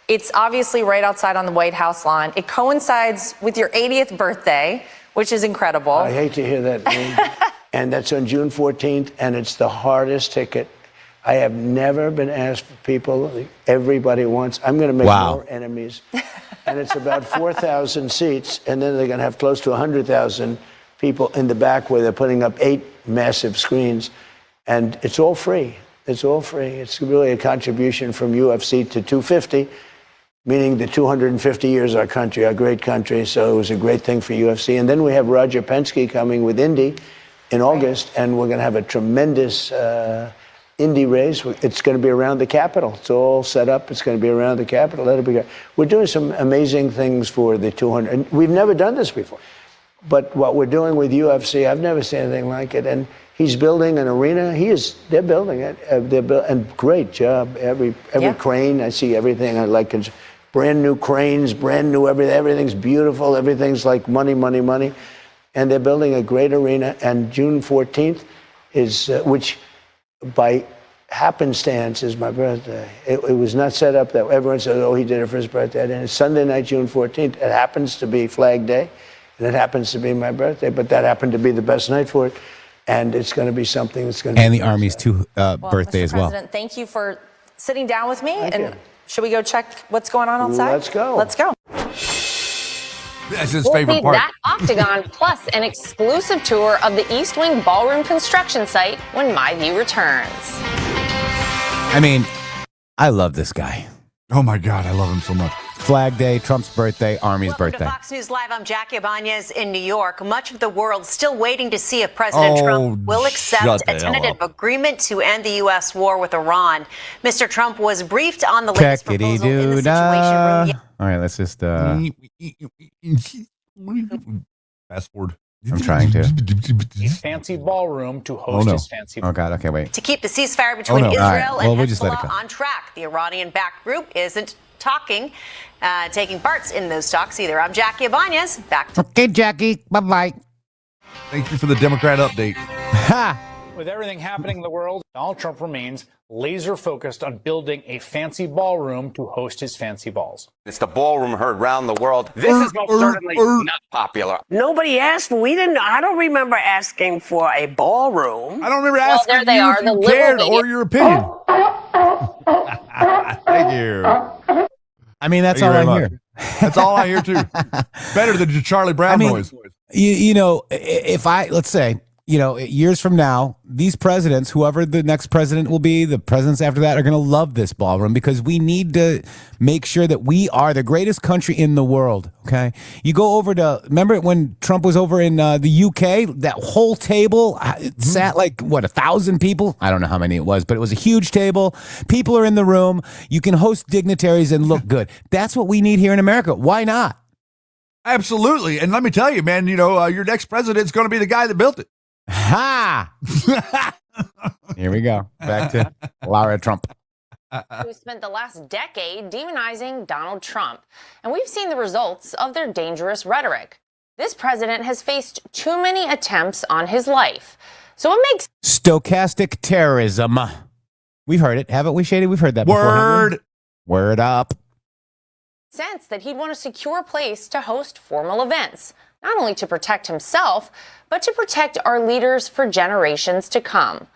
It's obviously right outside on the White House lawn. It coincides with your 80th birthday, which is incredible. I hate to hear that name. And that's on June 14th, and it's the hardest ticket. I have never been asked for people. Everybody wants. I'm going to make more enemies. And it's about 4,000 seats, and then they're going to have close to 100,000 people in the back where they're putting up 8 massive screens. And it's all free. It's all free. It's really a contribution from UFC to 250, meaning the 250 years of our country, our great country. So it was a great thing for UFC. And then we have Roger Penske coming with Indy in August, and we're going to have a tremendous Indy race. It's going to be around the Capitol. It's all set up. It's going to be around the Capitol. That'll be good. We're doing some amazing things for the 200. And we've never done this before. But what we're doing with UFC, I've never seen anything like it. And he's building an arena. They're building it. And great job. Every crane, I see everything. I like it. Brand new cranes, brand new everything. Everything's beautiful. Everything's like money, money, money. And they're building a great arena. And June 14th is, which by happenstance is my birthday. It was not set up that everyone said, oh, he did it for his birthday. And it's Sunday night, June 14th. It happens to be Flag Day. And it happens to be my birthday. But that happened to be the best night for it. And it's going to be something that's going to And the Army's birthday as well. President, thank you for sitting down with me. Should we go check what's going on outside? Let's go. Let's go. That's his We'll favorite see part. that octagon plus an exclusive tour of the East Wing ballroom construction site when My View returns. I mean, I love this guy. Oh my God, I love him so much. Flag Day, Trump's birthday, Army's Welcome birthday. to Fox News Live. I'm Jackie Ibanez in New York. Much of the world still waiting to see if President Trump will accept a tentative agreement to end the U.S. war with Iran. Mr. Trump was briefed on the latest proposal in the Situation Room. All right, let's just fast forward. I'm trying to. His fancy ballroom to host his fancy. Oh God. Okay, wait. To keep the ceasefire between Israel and Hezbollah on track. The Iranian-backed group isn't taking parts in those talks either. I'm Jackie Ibanez. Back to Okay, Jackie. Bye-bye. Thank you for the Democrat update. Ha! With everything happening in the world, Donald Trump remains laser focused on building a fancy ballroom to host his fancy balls. It's the ballroom heard round the world. This is most certainly not popular. Nobody asked for. We didn't. I don't remember asking for a ballroom. I don't remember asking there they you are, if the you little cared media. or your opinion. Thank you. I mean, that's Thank all you I very hear. That's all I hear too. Better than the Charlie Brown noise. You know, if let's say, you know, years from now, these presidents, whoever the next president will be, the presidents after that are going to love this ballroom because we need to make sure that we are the greatest country in the world. Okay. You go over to, remember when Trump was over in the UK, that whole table sat like, 1,000 people? I don't know how many it was, but it was a huge table. People are in the room. You can host dignitaries and look good. That's what we need here in America. Why not? Absolutely. And let me tell you, man, you know, your next president's going to be the guy that built it. Ha! Here we go. Back to Lara Trump. Who spent the last decade demonizing Donald Trump. And we've seen the results of their dangerous rhetoric. This president has faced too many attempts on his life. So it makes Stochastic terrorism. We've heard it, haven't we, Shady? We've heard that before. Word. Word up. sense that he'd want a secure place to host formal events, not only to protect himself, but to protect our leaders for generations to come.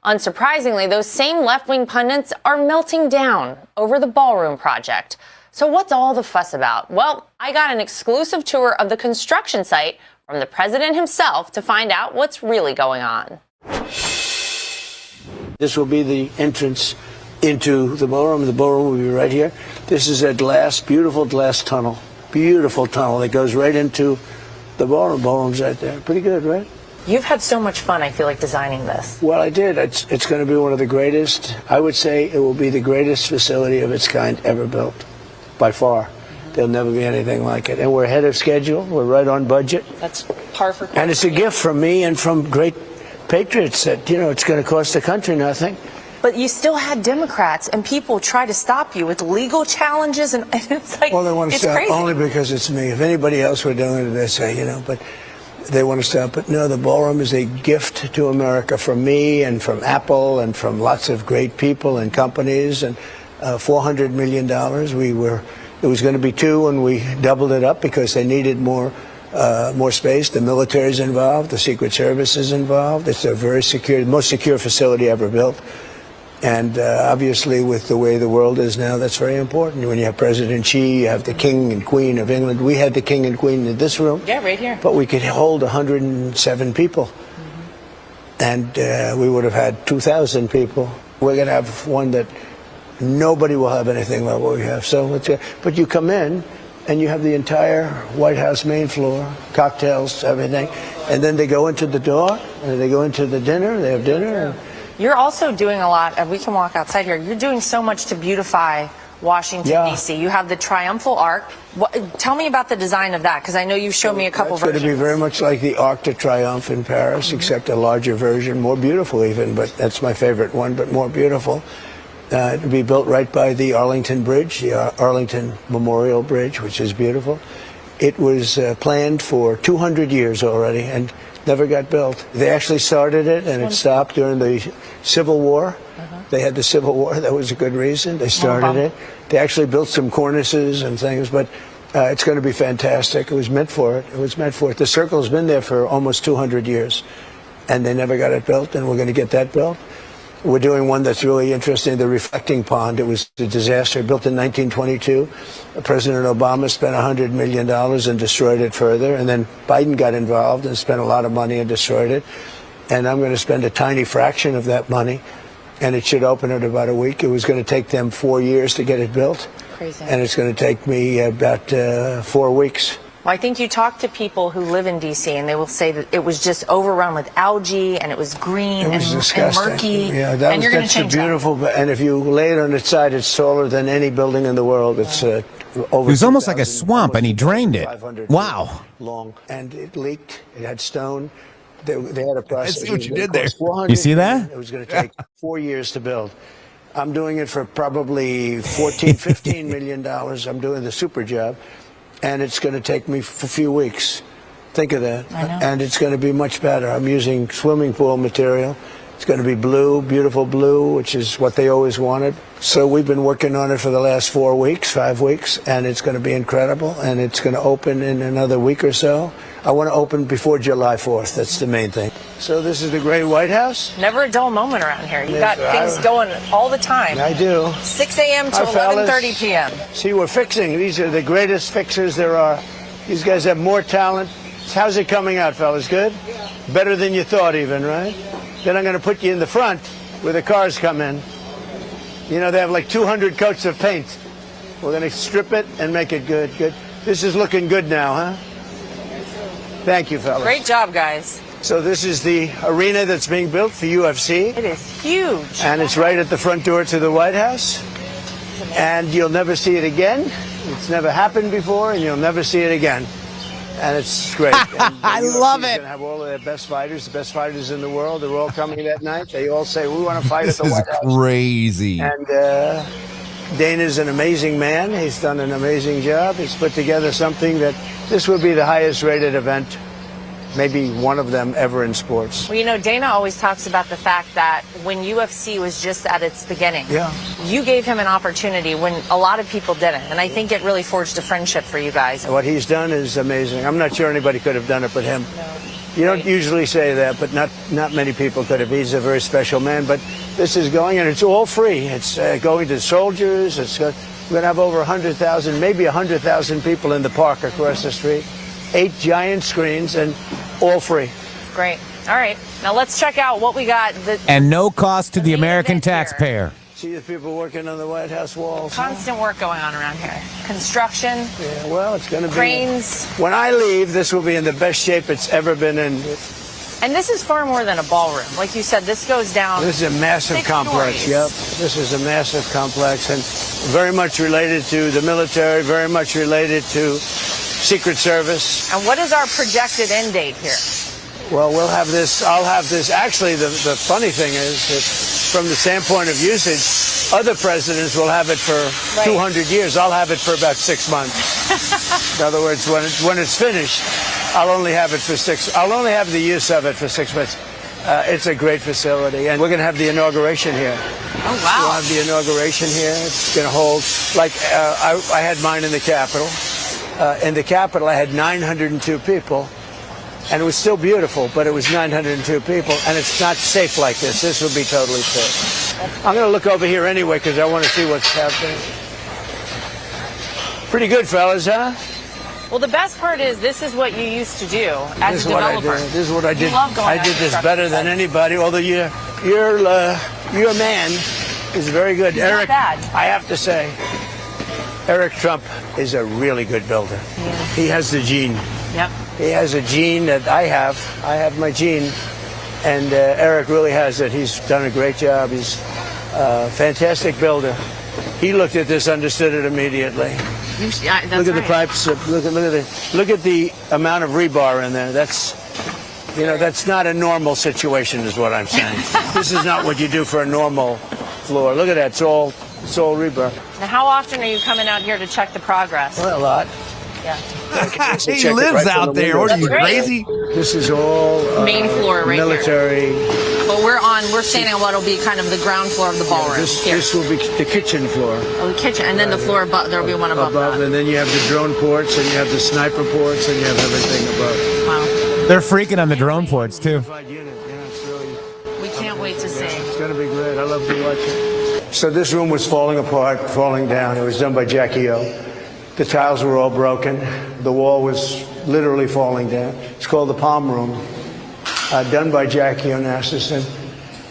Unsurprisingly, those same left-wing pundits are melting down over the ballroom project. So what's all the fuss about? Well, I got an exclusive tour of the construction site from the president himself to find out what's really going on. This will be the entrance into the ballroom. The ballroom will be right here. This is a glass, beautiful glass tunnel. Beautiful tunnel that goes right into the ballroom. Ballroom's right there. Pretty good, right? You've had so much fun, I feel like, designing this. Well, I did. It's going to be one of the greatest. I would say it will be the greatest facility of its kind ever built, by far. There'll never be anything like it. And we're ahead of schedule. We're right on budget. That's par for course. And it's a gift from me and from great patriots that, you know, it's going to cost the country nothing. But you still had Democrats and people try to stop you with legal challenges, and it's like, well, they want to it's stop crazy. only because it's me. If anybody else were doing it, they'd say, you know, but they want to stop. But no, the ballroom is a gift to America from me and from Apple and from lots of great people and companies. And $400 million. It was going to be $2 and we doubled it up because they needed more space. The military's involved. The Secret Service is involved. It's a very secure, most secure facility ever built. And obviously, with the way the world is now, that's very important. When you have President Xi, you have the King and Queen of England. We had the King and Queen in this room. Yeah, right here. But we could hold 107 people. And we would have had 2,000 people. We're going to have one that nobody will have anything like what we have. So, but you come in, and you have the entire White House main floor, cocktails, everything. And then they go into the door, and they go into the dinner. They have dinner. You're also doing a lot, and we can walk outside here. You're doing so much to beautify Washington, D.C. You have the Triumphal Arc. Tell me about the design of that, because I know you've showed me a couple versions. It's going to be very much like the Arc de Triomphe in Paris, except a larger version, more beautiful even, but that's my favorite one, but more beautiful. It will be built right by the Arlington Bridge, the Arlington Memorial Bridge, which is beautiful. It was planned for 200 years already and never got built. They actually started it and it stopped during the Civil War. They had the Civil War. That was a good reason. They started it. They actually built some cornices and things, but it's going to be fantastic. It was meant for it. It was meant for it. The Circle's been there for almost 200 years and they never got it built, and we're going to get that built. We're doing one that's really interesting, the reflecting pond. It was a disaster, built in 1922. President Obama spent $100 million and destroyed it further. And then Biden got involved and spent a lot of money and destroyed it. And I'm going to spend a tiny fraction of that money. And it should open in about a week. It was going to take them 4 years to get it built. Crazy. And it's going to take me about 4 weeks. Well, I think you talk to people who live in D.C. and they will say that it was just overrun with algae and it was green and murky. Yeah, and you're going to that's change beautiful. that. And if you lay it on its side, it's taller than any building in the world. It's over. It was almost like a swamp, and he drained it. Wow. Long, and it leaked. It had stone. They had a process. I see what you did there. You see that? It was going to take 4 years to build. I'm doing it for probably $14-15 million. I'm doing the super job. And it's going to take me a few weeks. Think of that. I know. And it's going to be much better. I'm using swimming pool material. It's going to be blue, beautiful blue, which is what they always wanted. So we've been working on it for the last 5 weeks, and it's going to be incredible, and it's going to open in another week or so. I want to open before July 4th. That's the main thing. So this is the great White House. Never a dull moment around here. You got things going all the time. I do. 6 a.m. to 11:30 p.m. See, we're fixing. These are the greatest fixers there are. These guys have more talent. How's it coming out, fellas? Good? Yeah. Better than you thought even, right? Then I'm going to put you in the front where the cars come in. You know, they have like 200 coats of paint. We're going to strip it and make it good. Good. This is looking good now, huh? Thank you, fellas. Great job, guys. So this is the arena that's being built for UFC. It is huge. And it's right at the front door to the White House. And you'll never see it again. It's never happened before, and you'll never see it again. And it's great. I love it. Going to have all of their best fighters, the best fighters in the world. They're all coming that night. They all say, we want to fight at the White House. This is crazy. And Dana's an amazing man. He's done an amazing job. He's put together something that this would be the highest rated event, maybe one of them ever in sports. Well, you know, Dana always talks about the fact that when UFC was just at its beginning, you gave him an opportunity when a lot of people didn't. And I think it really forged a friendship for you guys. What he's done is amazing. I'm not sure anybody could have done it but him. No. You don't usually say that, but not many people could have. He's a very special man. But this is going, and it's all free. It's going to soldiers. We're going to have over 100,000, maybe 100,000 people in the park across the street. 8 giant screens, and all free. Great. All right. Now let's check out what we got. And no cost to the American taxpayer. See the people working on the White House walls. Constant work going on around here. Construction. Yeah, well, it's going to be. Cranes. When I leave, this will be in the best shape it's ever been in. And this is far more than a ballroom. Like you said, this goes down. This is a massive complex. Stories. Yep. This is a massive complex, and very much related to the military, very much related to Secret Service. And what is our projected end date here? Well, we'll have this. I'll have this. Actually, the funny thing is that from the standpoint of usage, other presidents will have it for 200 years. I'll have it for about 6 months. In other words, when it's finished, I'll only have it for 6. I'll only have the use of it for 6 months. It's a great facility, and we're going to have the inauguration here. Oh, wow. We'll have the inauguration here. It's going to hold, like, I had mine in the Capitol. In the Capitol, I had 902 people, and it was still beautiful, but it was 902 people, and it's not safe like this. This will be totally safe. I'm going to look over here anyway, because I want to see what's happening. Pretty good, fellas, huh? Well, the best part is this is what you used to do as a developer. This is what I did. I did this better than anybody, although your man is very good. He's Eric, not bad. I have to say, Eric Trump is a really good builder. He has the gene. Yep. He has a gene that I have. I have my gene, and Eric really has it. He's done a great job. He's a fantastic builder. He looked at this, understood it immediately. Look at the pipes. Look at the amount of rebar in there. That's not a normal situation, is what I'm saying. This is not what you do for a normal floor. Look at that. It's all rebar. Now, how often are you coming out here to check the progress? Well, a lot. Yeah. He lives out there. What are you, crazy? This is all main floor right military. Here. But we're standing on what will be kind of the ground floor of the ballroom. This will be the kitchen floor. Oh, the kitchen, and then the floor above. There will be one above that. And then you have the drone ports, and you have the sniper ports, and you have everything above. Wow. They're freaking on the drone ports too. We can't wait to see. It's going to be great. I love to watch it. So this room was falling apart, falling down. It was done by Jackie O. The tiles were all broken. The wall was literally falling down. It's called the Palm Room, done by Jackie Onassis.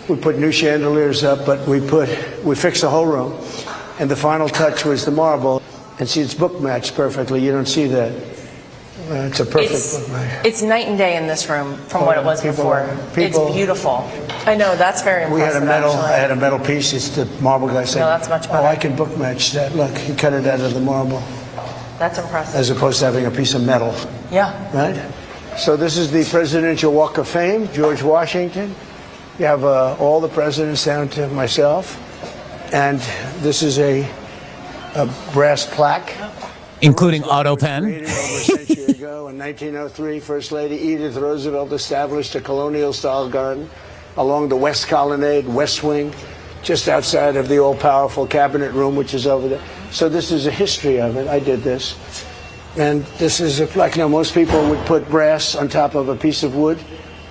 We put new chandeliers up, but we fixed the whole room. And the final touch was the marble. And see, it's book matched perfectly. You don't see that. It's a perfect book match. It's night and day in this room from what it was before. It's beautiful. I know, that's very impressive. I had a metal piece. It's the marble guy said, no, that's much better. Oh, I can book match that. Look, he cut it out of the marble. That's impressive. As opposed to having a piece of metal. Yeah. Right? So this is the Presidential Walk of Fame, George Washington. You have all the presidents down to myself. And this is a brass plaque. Including AutoPen. Over a century ago, in 1903, First Lady Edith Roosevelt established a colonial-style garden along the West Colonnade, West Wing, just outside of the all-powerful cabinet room, which is over there. So this is a history of it. I did this. And this is like, most people would put brass on top of a piece of wood.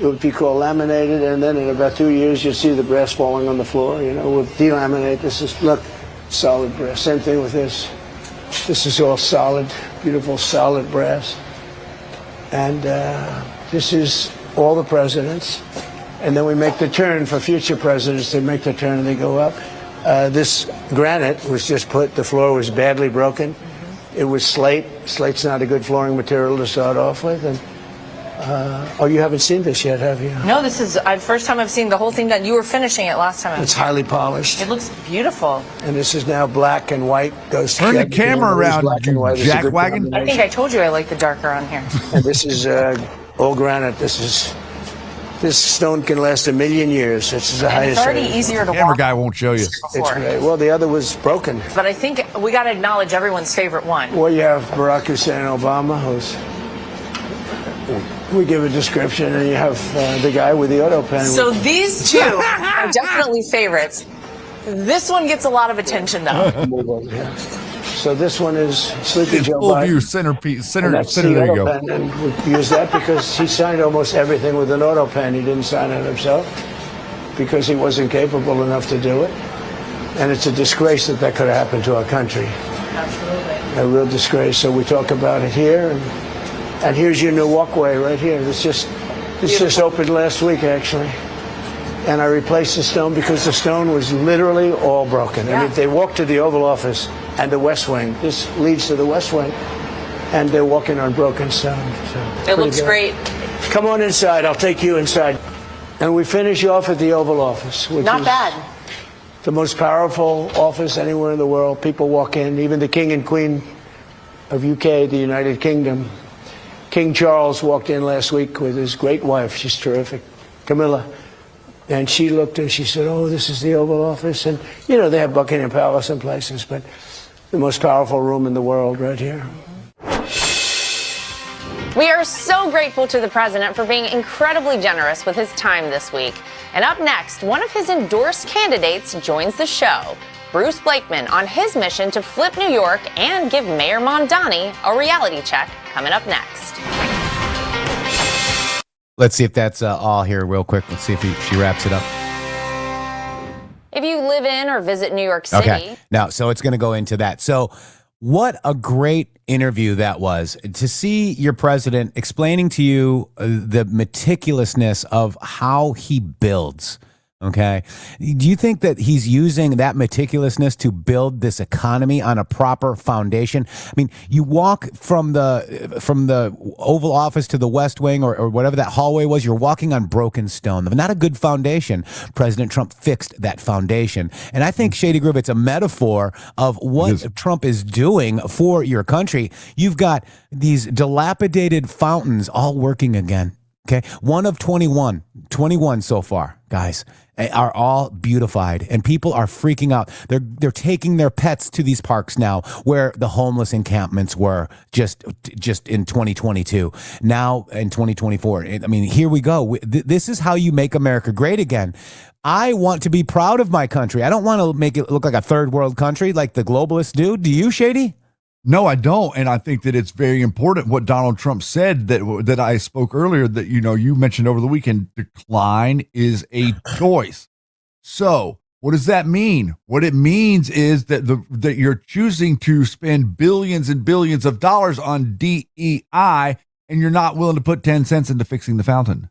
It would be called laminated, and then in about 2 years, you'd see the brass falling on the floor. We'll delaminate. This is, look, solid brass. Same thing with this. This is all solid, beautiful, solid brass. And this is all the presidents. And then we make the turn for future presidents. They make the turn and they go up. This granite was just put, the floor was badly broken. It was slate. Slate's not a good flooring material to start off with. And you haven't seen this yet, have you? No, this is the first time I've seen the whole thing done. You were finishing it last time. It's highly polished. It looks beautiful. And this is now black and white. Goes Turn the camera around, you jackwagon. I think I told you I like the darker on here. And this is all granite. This stone can last 1 million years. This is the highest. It's already easier to Camera walk. guy won't show you. It's great. Well, the other was broken. But I think we got to acknowledge everyone's favorite one. Well, you have Barack Hussein Obama, we give a description, and you have the guy with the auto pen. So these two are definitely favorites. This one gets a lot of attention, though. So this one is Sleepy Joe Full Biden. view centerpiece. Center, That's there the you auto go. pen, and we use that because he signed almost everything with an auto pen. He didn't sign it himself because he wasn't capable enough to do it. And it's a disgrace that could have happened to our country. Absolutely. A real disgrace. So we talk about it here. And here's your new walkway right here. This just opened last week, actually. And I replaced the stone because the stone was literally all broken. Yeah. I mean, they walk to the Oval Office and the West Wing. This leads to the West Wing. And they're walking on broken stone. So it looks great. Come on inside. I'll take you inside. And we finish off at the Oval Office, which Not is bad. the most powerful office anywhere in the world. People walk in, even the King and Queen of UK, the United Kingdom. King Charles walked in last week with his great wife. She's terrific, Camilla. And she looked and she said, oh, this is the Oval Office. And, they have Buckingham Palace and places, but the most powerful room in the world right here. We are so grateful to the president for being incredibly generous with his time this week. And up next, one of his endorsed candidates joins the show. Bruce Blakeman on his mission to flip New York and give Mayor Mondani a reality check, coming up next. Let's see if that's all here real quick. Let's see if she wraps it up. If you live in or visit New York City. Okay. Now, so it's going to go into that. So what a great interview that was to see your president explaining to you the meticulousness of how he builds. Okay. Do you think that he's using that meticulousness to build this economy on a proper foundation? I mean, you walk from the Oval Office to the West Wing or whatever that hallway was, you're walking on broken stone. Not a good foundation. President Trump fixed that foundation. And I think, Shady Groove, it's a metaphor of what Trump is doing for your country. You've got these dilapidated fountains all working again. Okay. 1 of 21 so far, guys, are all beautified, and people are freaking out. They're taking their pets to these parks now, where the homeless encampments were just in 2022. Now in 2024, I mean, here we go. This is how you make America great again. I want to be proud of my country. I don't want to make it look like a third world country like the globalists do. Do you, Shady? No, I don't. And I think that it's very important what Donald Trump said that I spoke earlier that, you mentioned over the weekend, decline is a choice. So what does that mean? What it means is that that you're choosing to spend billions and billions of dollars on DEI and you're not willing to put 10 cents into fixing the fountain.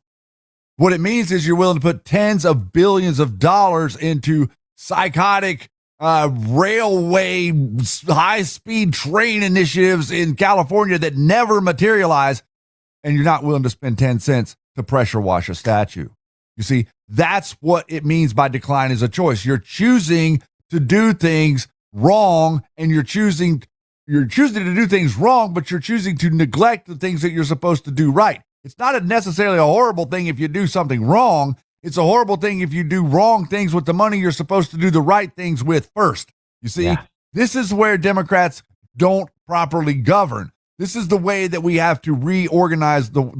What it means is you're willing to put tens of billions of dollars into psychotic railway high-speed train initiatives in California that never materialize, and you're not willing to spend 10 cents to pressure wash a statue. You see, that's what it means by decline is a choice. You're choosing to do things wrong, and you're choosing to do things wrong, but you're choosing to neglect the things that you're supposed to do right. It's not necessarily a horrible thing if you do something wrong. It's a horrible thing if you do wrong things with the money you're supposed to do the right things with first. You see, This is where Democrats don't properly govern. This is the way that we have to reorganize to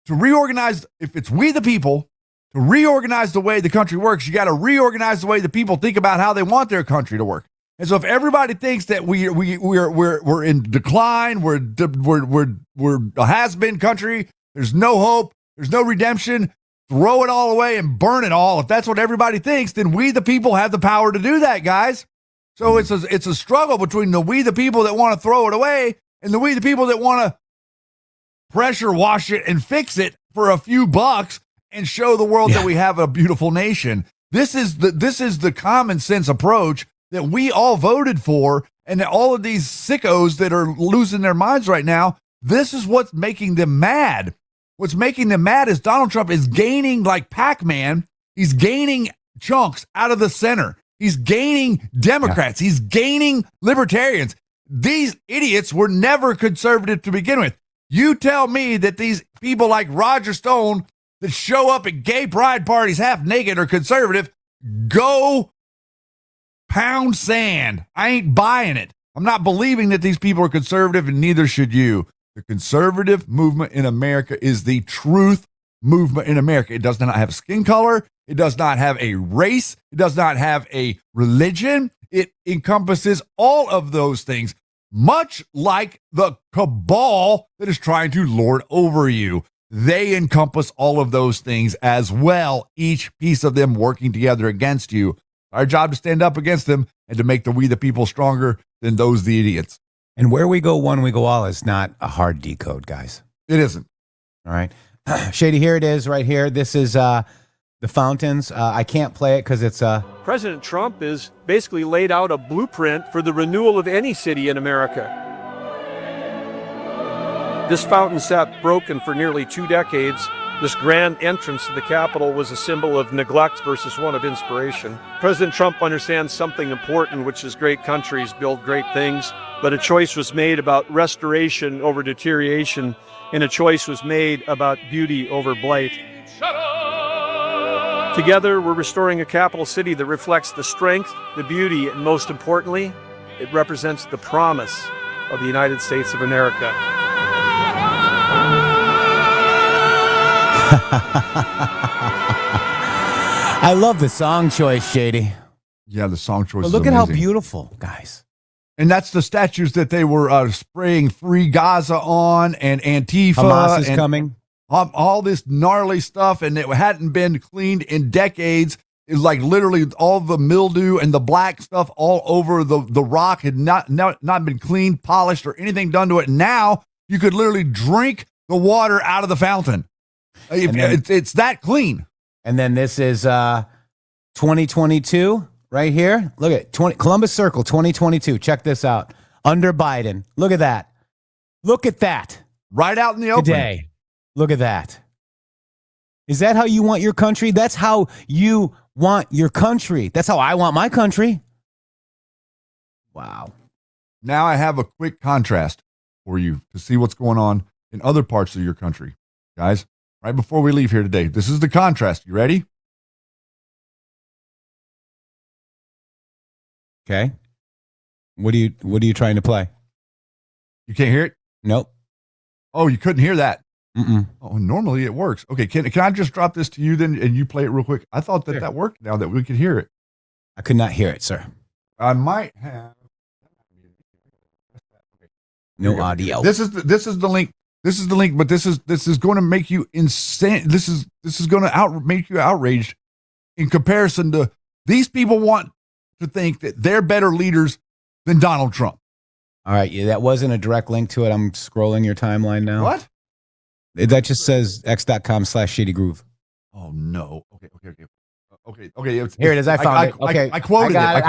reorganize. If it's we the people, to reorganize the way the country works, you got to reorganize the way the people think about how they want their country to work. And so if everybody thinks that we're in decline, we're a has-been country, there's no hope, there's no redemption, throw it all away and burn it all. If that's what everybody thinks, then we the people have the power to do that, guys. So it's a struggle between the people that want to throw it away and the people that want to pressure wash it and fix it for a few bucks and show the world that we have a beautiful nation. This is the common sense approach that we all voted for, and that all of these sickos that are losing their minds right now, this is what's making them mad. What's making them mad is Donald Trump is gaining, like Pac-Man, he's gaining chunks out of the center. He's gaining Democrats. He's gaining libertarians. These idiots were never conservative to begin with. You tell me that these people like Roger Stone that show up at gay pride parties half naked are conservative. Go pound sand. I ain't buying it. I'm not believing that these people are conservative, and neither should you. The conservative movement in America is the truth movement in America. It does not have a skin color. It does not have a race. It does not have a religion. It encompasses all of those things, much like the cabal that is trying to lord over you. They encompass all of those things as well, each piece of them working together against you. Our job to stand up against them and to make we the people stronger than those the idiots. And where we go one, we go all is not a hard decode, guys. It isn't. All right. Shady, here it is right here. This is the fountains. I can't play it because it's... President Trump has basically laid out a blueprint for the renewal of any city in America. This fountain sat broken for nearly 2 decades. This grand entrance to the Capitol was a symbol of neglect versus one of inspiration. President Trump understands something important, which is great countries build great things, but a choice was made about restoration over deterioration, and a choice was made about beauty over blight. Together, we're restoring a capital city that reflects the strength, the beauty, and most importantly, it represents the promise of the United States of America. I love the song choice, Shady. Yeah, the song choice. But look at how beautiful, guys. And that's the statues that they were spraying Free Gaza on, and Antifa. Hamas is coming. All this gnarly stuff, and it hadn't been cleaned in decades. It's like literally all the mildew and the black stuff all over the rock had not been cleaned, polished, or anything done to it. Now you could literally drink the water out of the fountain. It's that clean. And then this is 2022 right here. Look at Columbus Circle 2022. Check this out. Under Biden. Look at that. Look at that. Right out in the open. Today. Look at that. Is that how you want your country? That's how you want your country. That's how I want my country. Wow. Now I have a quick contrast for you to see what's going on in other parts of your country. Guys, right before we leave here today, this is the contrast. You ready? Okay. What are you trying to play? You can't hear it? Nope. Oh, you couldn't hear that? Mm-mm. Oh, normally it works. Okay, can I just drop this to you then and you play it real quick? I thought that worked now that we could hear it. I could not hear it, sir. I might have no audio. This is the link. This is the link, but this is going to make you insane. This is going to make you outraged in comparison to these people want to think that they're better leaders than Donald Trump. All right, yeah, that wasn't a direct link to it. I'm scrolling your timeline now. What? That just says x.com/shadygroove. Oh no. Okay. Here it is. I found it. Okay. I quoted it. I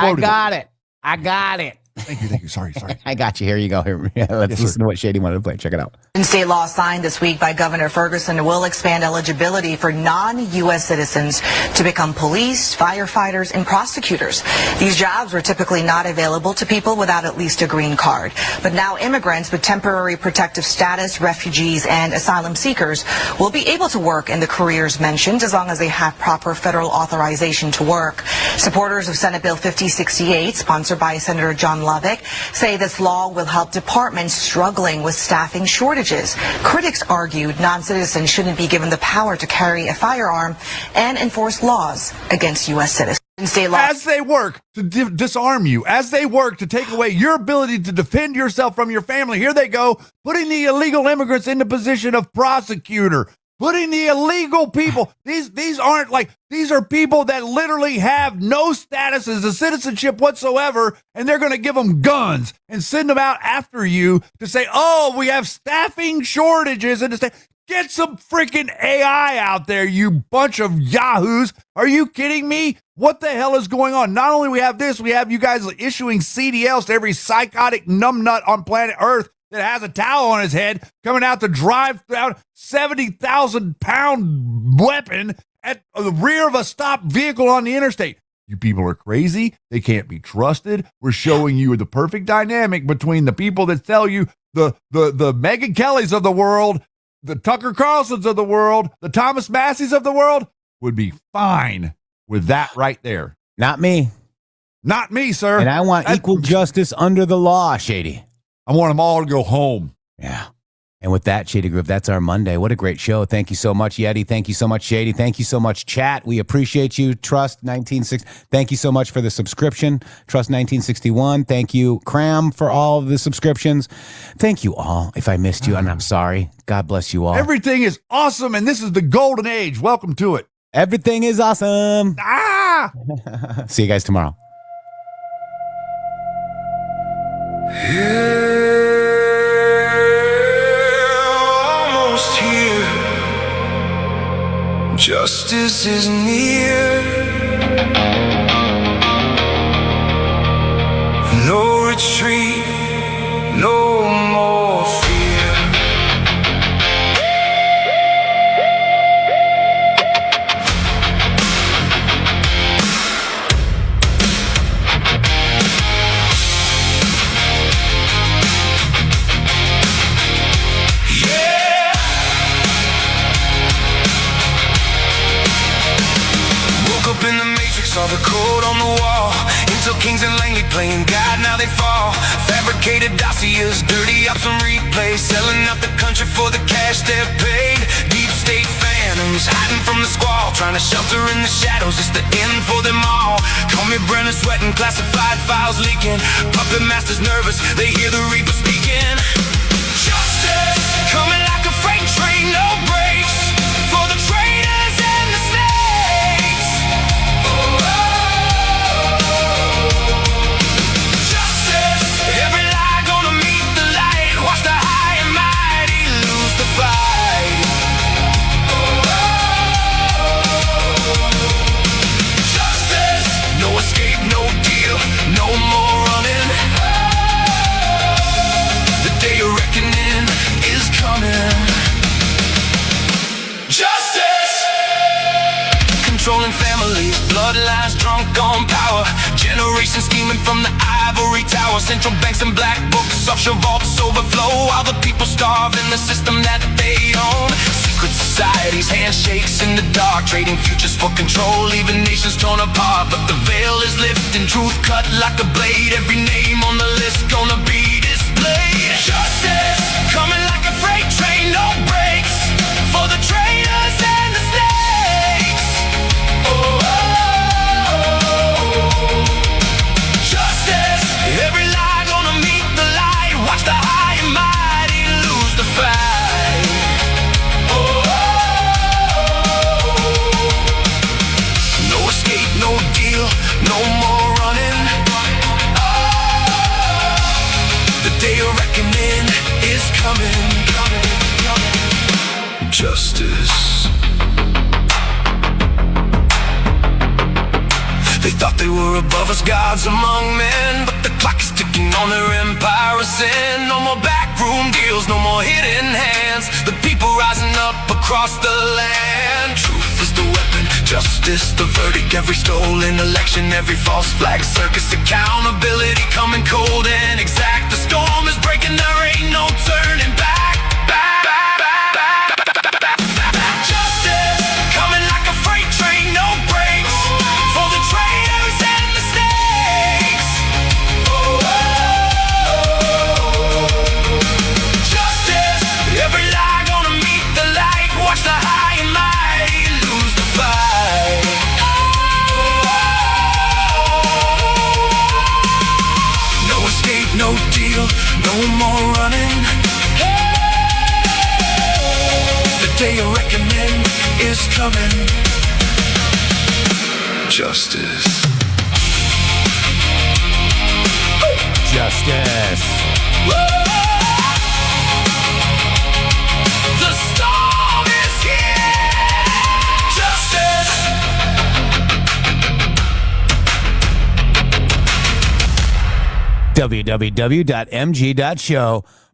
got it. Thank you. Sorry. I got you. Here you go. Here, let's listen to what Shady wanted to play. Check it out. State law signed this week by Governor Ferguson will expand eligibility for non-U.S. citizens to become police, firefighters, and prosecutors. These jobs were typically not available to people without at least a green card. But now immigrants with temporary protective status, refugees, and asylum seekers will be able to work in the careers mentioned as long as they have proper federal authorization to work. Supporters of Senate Bill 5068, sponsored by Senator John Lubbock say this law will help departments struggling with staffing shortages. Critics argued non-citizens shouldn't be given the power to carry a firearm and enforce laws against U.S. citizens. As they work to disarm you, as they work to take away your ability to defend yourself from your family, here they go, putting the illegal immigrants in the position of prosecutor, putting the illegal people. These aren't like, these are people that literally have no status as a citizenship whatsoever, and they're going to give them guns and send them out after you to say, oh, we have staffing shortages, and to say, get some freaking AI out there, you bunch of yahoos. Are you kidding me? What the hell is going on? Not only we have this, we have you guys issuing CDLs to every psychotic numbnut on planet Earth that has a towel on his head coming out to drive down 70,000-pound weapon at the rear of a stopped vehicle on the interstate. You people are crazy. They can't be trusted. We're showing you the perfect dynamic between the people that tell you the Megyn Kellys of the world, the Tucker Carlsons of the world, the Thomas Masseys of the world would be fine with that right there. Not me. Not me, sir. And I want equal justice under the law, Shady. I want them all to go home. Yeah. And with that, Shady Groove, that's our Monday. What a great show. Thank you so much, Yeti. Thank you so much, Shady. Thank you so much, chat. We appreciate you. Trust 1960. Thank you so much for the subscription. Trust 1961. Thank you, Cram, for all of the subscriptions. Thank you all. If I missed you, and I'm sorry. God bless you all. Everything is awesome, and this is the golden age. Welcome to it. Everything is awesome. Ah! See you guys tomorrow. Almost here. Justice is near. No retreat, no more fear. In the Matrix, saw the code on the wall. Intel kings and Langley playing God, now they fall. Fabricated dossiers, dirty ops and replays, selling out the country for the cash they're paid. Deep state phantoms hiding from the squall, trying to shelter in the shadows. It's the end for them all. Call me Brennan sweating, classified files leaking. Puppet masters nervous, they hear the Reaper speaking. Justice coming like a freight train, no brakes for the traitors and the snakes. Controlling families, bloodlines drunk on power. Generations scheming from the ivory tower. Central banks and black books, offshore vaults overflow. While the people starve in the system that they own. Secret societies, handshakes in the dark. Trading futures for control, leaving nations torn apart. But the veil is lifting, truth cut like a blade. Every name on the list gonna be displayed. Justice coming like a freight train, no brakes for the traitors and the snakes. Justice, every lie gonna meet the light. Watch the high and mighty lose the fight. No escape, no deal, no more running. The day of reckoning is coming. Justice. They thought they were above us, gods among men. But the clock is ticking on their empire of sin. No more backroom deals, no more hidden hands. The people rising up across the land. Truth is the weapon, justice the verdict. Every stolen election, every false flag circus. Accountability coming cold and exact. The storm is breaking, there ain't no turning back. Justice coming like a freight train, no brakes for the traitors and the snakes. No deal, no more running. The day of reckoning is coming. Justice. Justice. The storm is here. Justice. www.mg.show.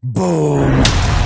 Boom.